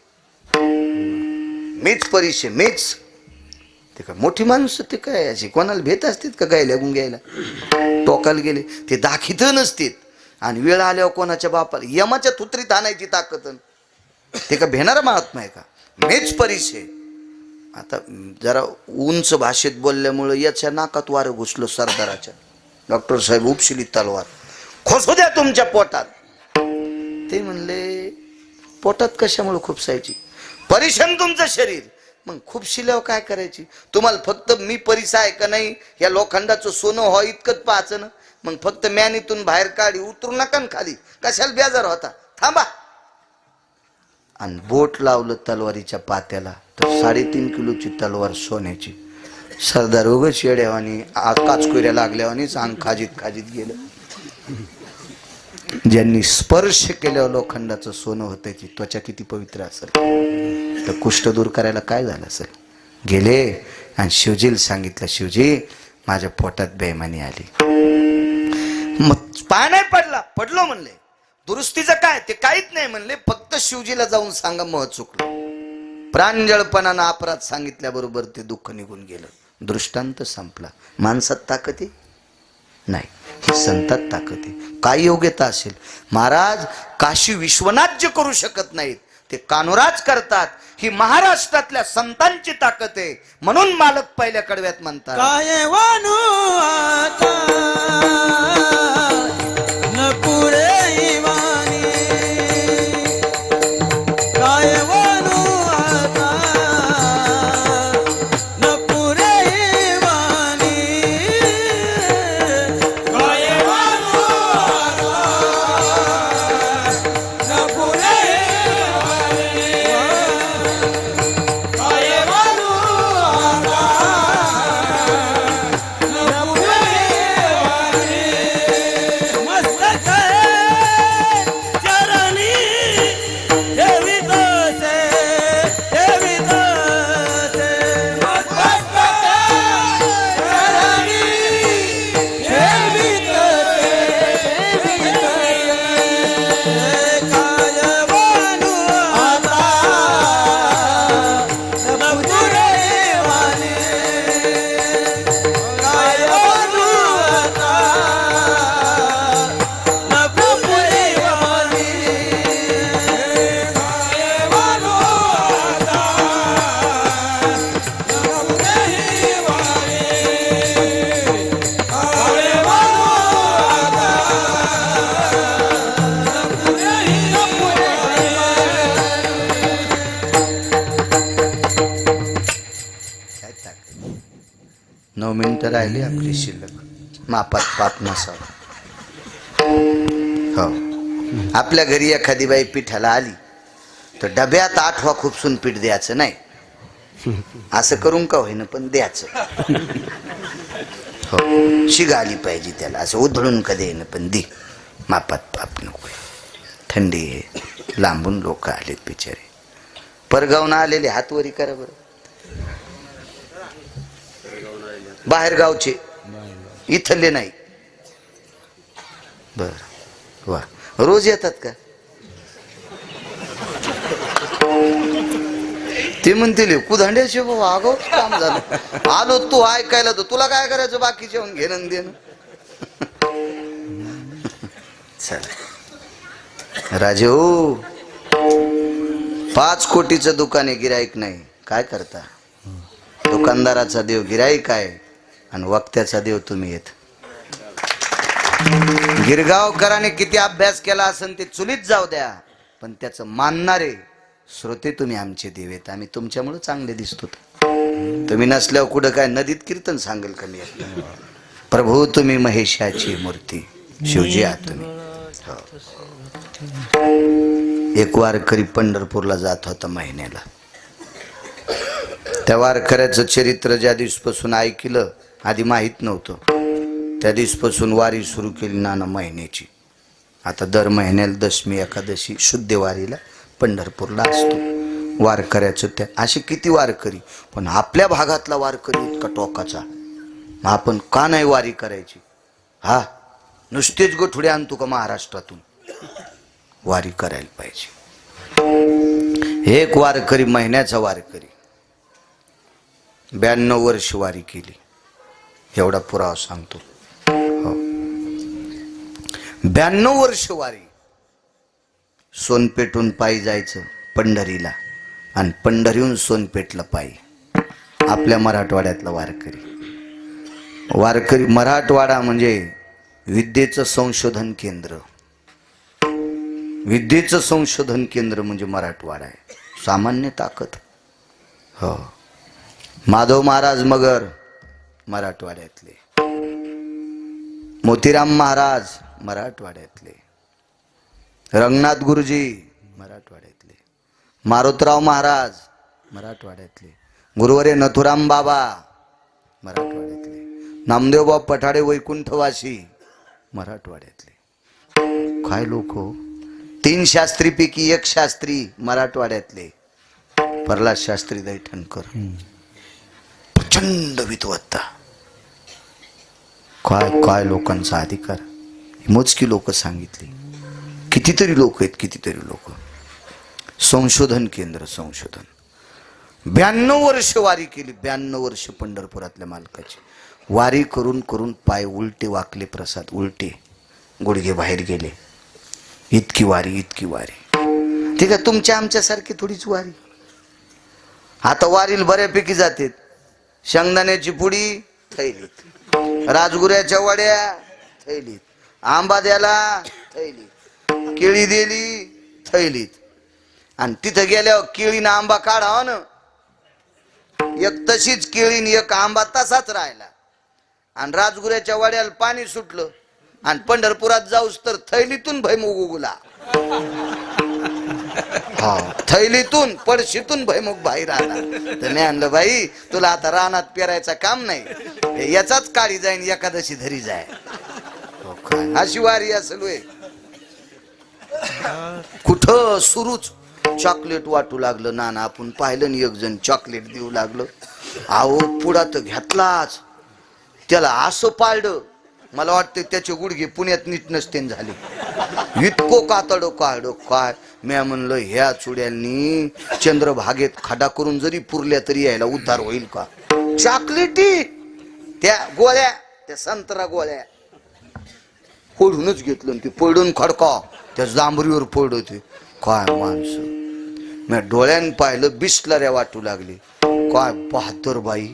मीच. ते काय मोठी माणसं, ते काय अशी कोणाला भेट असतात का गायला गुंग्यायला? टोकाला गेले ते दाखित नसतात. आणि वेळ आल्यावर कोणाच्या बापाला यमाच्या थुत्रीत आणायची ताकद. ते का भेणारा महात्मा आहे का? मीच परिस आहे. आता जरा उंच भाषेत बोलल्यामुळे याच्या नाकात वारं घुसलं सरदाराच्या. डॉक्टर साहेब उपशिली तलवार. खोसू द्या तुमच्या पोटात. ते म्हणले, पोटात कशामुळे खुपसायची? परिश्रम तुमचं शरीर. मग खुपशिल्यावर काय करायची? तुम्हाला फक्त मी परिसा आहे का नाही या लोखंडाचं सोनं हो इतकंच पाहायचं ना. मग फक्त मॅनीतून बाहेर काढी, उतरू नका खाली. कशाला बेजार होता? थांबा. आणि बोट लावलं तलवारीच्या पात्याला तर 3.5 किलोची तलवार सोन्याची. सरदार उगच येड्यावानी काचकुऱ्या लागल्यावानीच अंग खाजीत गेलं. ज्यांनी स्पर्श केल्यावर लोखंडाचं सोनं होतं, त्याची त्वचा किती पवित्र असेल. तर कुष्ठ दूर करायला काय झालं असेल. गेले आणि शिवजीला सांगितलं, शिवजी माझ्या पोटात बेईमानी आली. मग पाय नाही पडलो म्हणले. दुरुस्तीचं काय? ते काहीच नाही म्हणले. फक्त शिवजीला जाऊन सांगा मग चुकलं. प्रांजळपणानं अपराध सांगितल्याबरोबर ते दुःख निघून गेलं. दृष्टांत संपला. माणसात ताकद आहे नाही, ही संतात ताकद आहे. काय योग्यता असेल. महाराज काशी विश्वनाथ जे करू शकत नाहीत ते कान्होराज करतात. ही महाराष्ट्रातल्या संतांची ताकद आहे. म्हणून मालक पहिल्या कडव्यात म्हणतात, काय वानू आता न पुरे वाणी, काय वानू आता न पुरे वाणी, काय वानू आता न पुरे वाणी, काय वानू आता न पुरे वाणी. राहिली आपली शिल्लक मापात पाप नसावा. हो, आपल्या घरी एखादी बाई पिठाला आली तर डब्यात 8 खुपसून पीठ द्यायचं नाही, असं करून का होईना पण द्यायचं. हो, शिग आली पाहिजे त्याला, असं उधळून का देईन पण दे, मापात पाप नको. थंडी आहे, लांबून लोक आलेत बिचारे, परगावून आलेले हातवरी करा बरं. बाहेर गावचे, इथले नाही. बर, वा, रोज येतात का? ते म्हणतील कुधांड्याचे बाबा आगाऊ काम झालं, आलो तू ऐकायला, तर तुला काय करायचं बाकीचे घेणं देणं. चला राजे हो, 5 कोटीचं दुकान आहे, गिराईक नाही, काय करता? दुकानदाराचा देव गिराईक आहे आणि वक्त्याचा देव तुम्ही येत. गिरगावकरांनी किती अभ्यास केला असेल ते चुलीत जाऊ द्या, पण त्याचं मानणारे श्रोते तुम्ही आमचे देव आहेत. आम्ही तुमच्यामुळे चांगले दिसतो. तुम्ही नसल्यावर कुठं काय नदीत कीर्तन सांगेल का मी? प्रभू तुम्ही महेशाची मूर्ती, शिवजी आहात तुम्ही. हो. एक वारकरी पंढरपूरला जात होता महिन्याला. त्या वारकऱ्याचं चरित्र ज्या दिवसपासून ऐकलं, आधी माहीत नव्हतं, त्या दिवसपासून वारी सुरू केली नाना महिन्याची. आता दर महिन्याला दशमी एकादशी शुद्ध वारीला पंढरपूरला असतो वारकऱ्याचं. त्या असे किती वारकरी, पण आपल्या भागातला वारकरी इतका टोकाचा, आपण का नाही वारी करायची? हा, नुसतेच गोठुडे आणतो का महाराष्ट्रातून? वारी करायला पाहिजे. एक वारकरी, महिन्याचा वारकरी, 92 वर्ष वारी केली, एवढा पुरावा सांगतो. हो, 92 वर्ष वारी. सोनपेठून पायी जायचं पंढरीला आणि पंढरीहून सोनपेठला पायी. आपल्या मराठवाड्यातला वारकरी. वारकरी मराठवाडा म्हणजे विद्येचं संशोधन केंद्र. विद्येचं संशोधन केंद्र म्हणजे मराठवाडा आहे. सामान्य ताकद. हो, माधव महाराज मगर मराठवाड्यातले, मोतीराम महाराज मराठवाड्यातले, रंगनाथ गुरुजी मराठवाड्यातले, मारुतराव महाराज मराठवाड्यातले, गुरुवर्य नथुराम बाबा मराठवाड्यातले, नामदेवबाब पठाडे वैकुंठवासी मराठवाड्यातले. काय लोक हो. 3 शास्त्रीपैकी 1 शास्त्री मराठवाड्यातले, प्रल्हाद शास्त्री दैठणकर. प्रचंड विद्वत्ता. काय काय लोकांचा अधिकार, मोजकी लोक सांगितली. कितीतरी लोक आहेत, कितीतरी लोक. संशोधन केंद्र, संशोधन. 92 वर्ष वारी केली, 92 वर्ष पंढरपुरातल्या मालकाची. वारी करून करून पाय उलटे वाकले, प्रसाद उलटे, गुडघे बाहेर गेले. इतकी वारी, इतकी वारी. ठीक आहे, तुमच्या आमच्यासारखी थोडीच वारी. आता वारीला बऱ्यापैकी जाते. शेंगदाण्याची पुडी थैलीत, राजगुऱ्याच्या वड्या थैलीत, आंबा द्याला थैलीत, केळी दिली थैलीत. आणि तिथं गेल्यावर केळीनं आंबा काढावा ना, एक तशीच केळीन एक आंबा तसाच राहिला. आणि राजगुऱ्याच्या वाड्याला पाणी सुटलं आणि पंढरपुरात जाऊस तर थैलीतून भैमुग उगला. हा, थैलीतून पडशीतून भैमुग बाहेर आला. तर मी आणलं, बाई तुला आता रानात पेरायचं काम नाही, याचाच काळी जाईन, एकादशी धरी जाय. अशी वारी असेल वे. कुठं सुरूच चॉकलेट वाटू लागलं. नाना आपण पाहिलं नाही, एक जण चॉकलेट देऊ लागलं. अहो पुढा तर घेतलाच, त्याला असं पाळलं, मला वाटतं त्याचे गुडघे पुण्यात नीट नसते झाले. इतकं कातडं काढ काय. मी म्हणलं ह्या चुड्यांनी चंद्रभागेत खडा करून जरी पुरल्या तरी यायला उद्धार होईल का? चॉकलेटी त्या गोळ्या, त्या संत्रा गोळ्या फोडूनच घेतलं. ते पडून खडका त्या जांभरीवर पडते. काय माणसं. मी डोळ्यानं पाहिलं, बिस्लऱ्या वाटू लागली. काय बहादूर बाई,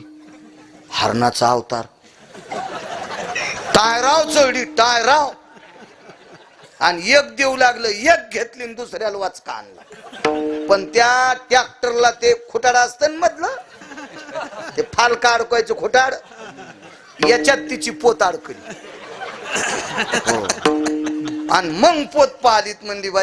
हरणाचा अवतार. टायराव चढली, टायराव. आणि एक देऊ लागलं, एक घेतली आणि दुसऱ्याला वाचका आणला. पण त्या ट्रॅक्टरला ते खुटाड असतं मधलं, ते फाल काढवायचं खुटाड, याच्यात तिची पोत अडकली. हो. आणि मग पोत पाहिलीत म्हणली बाई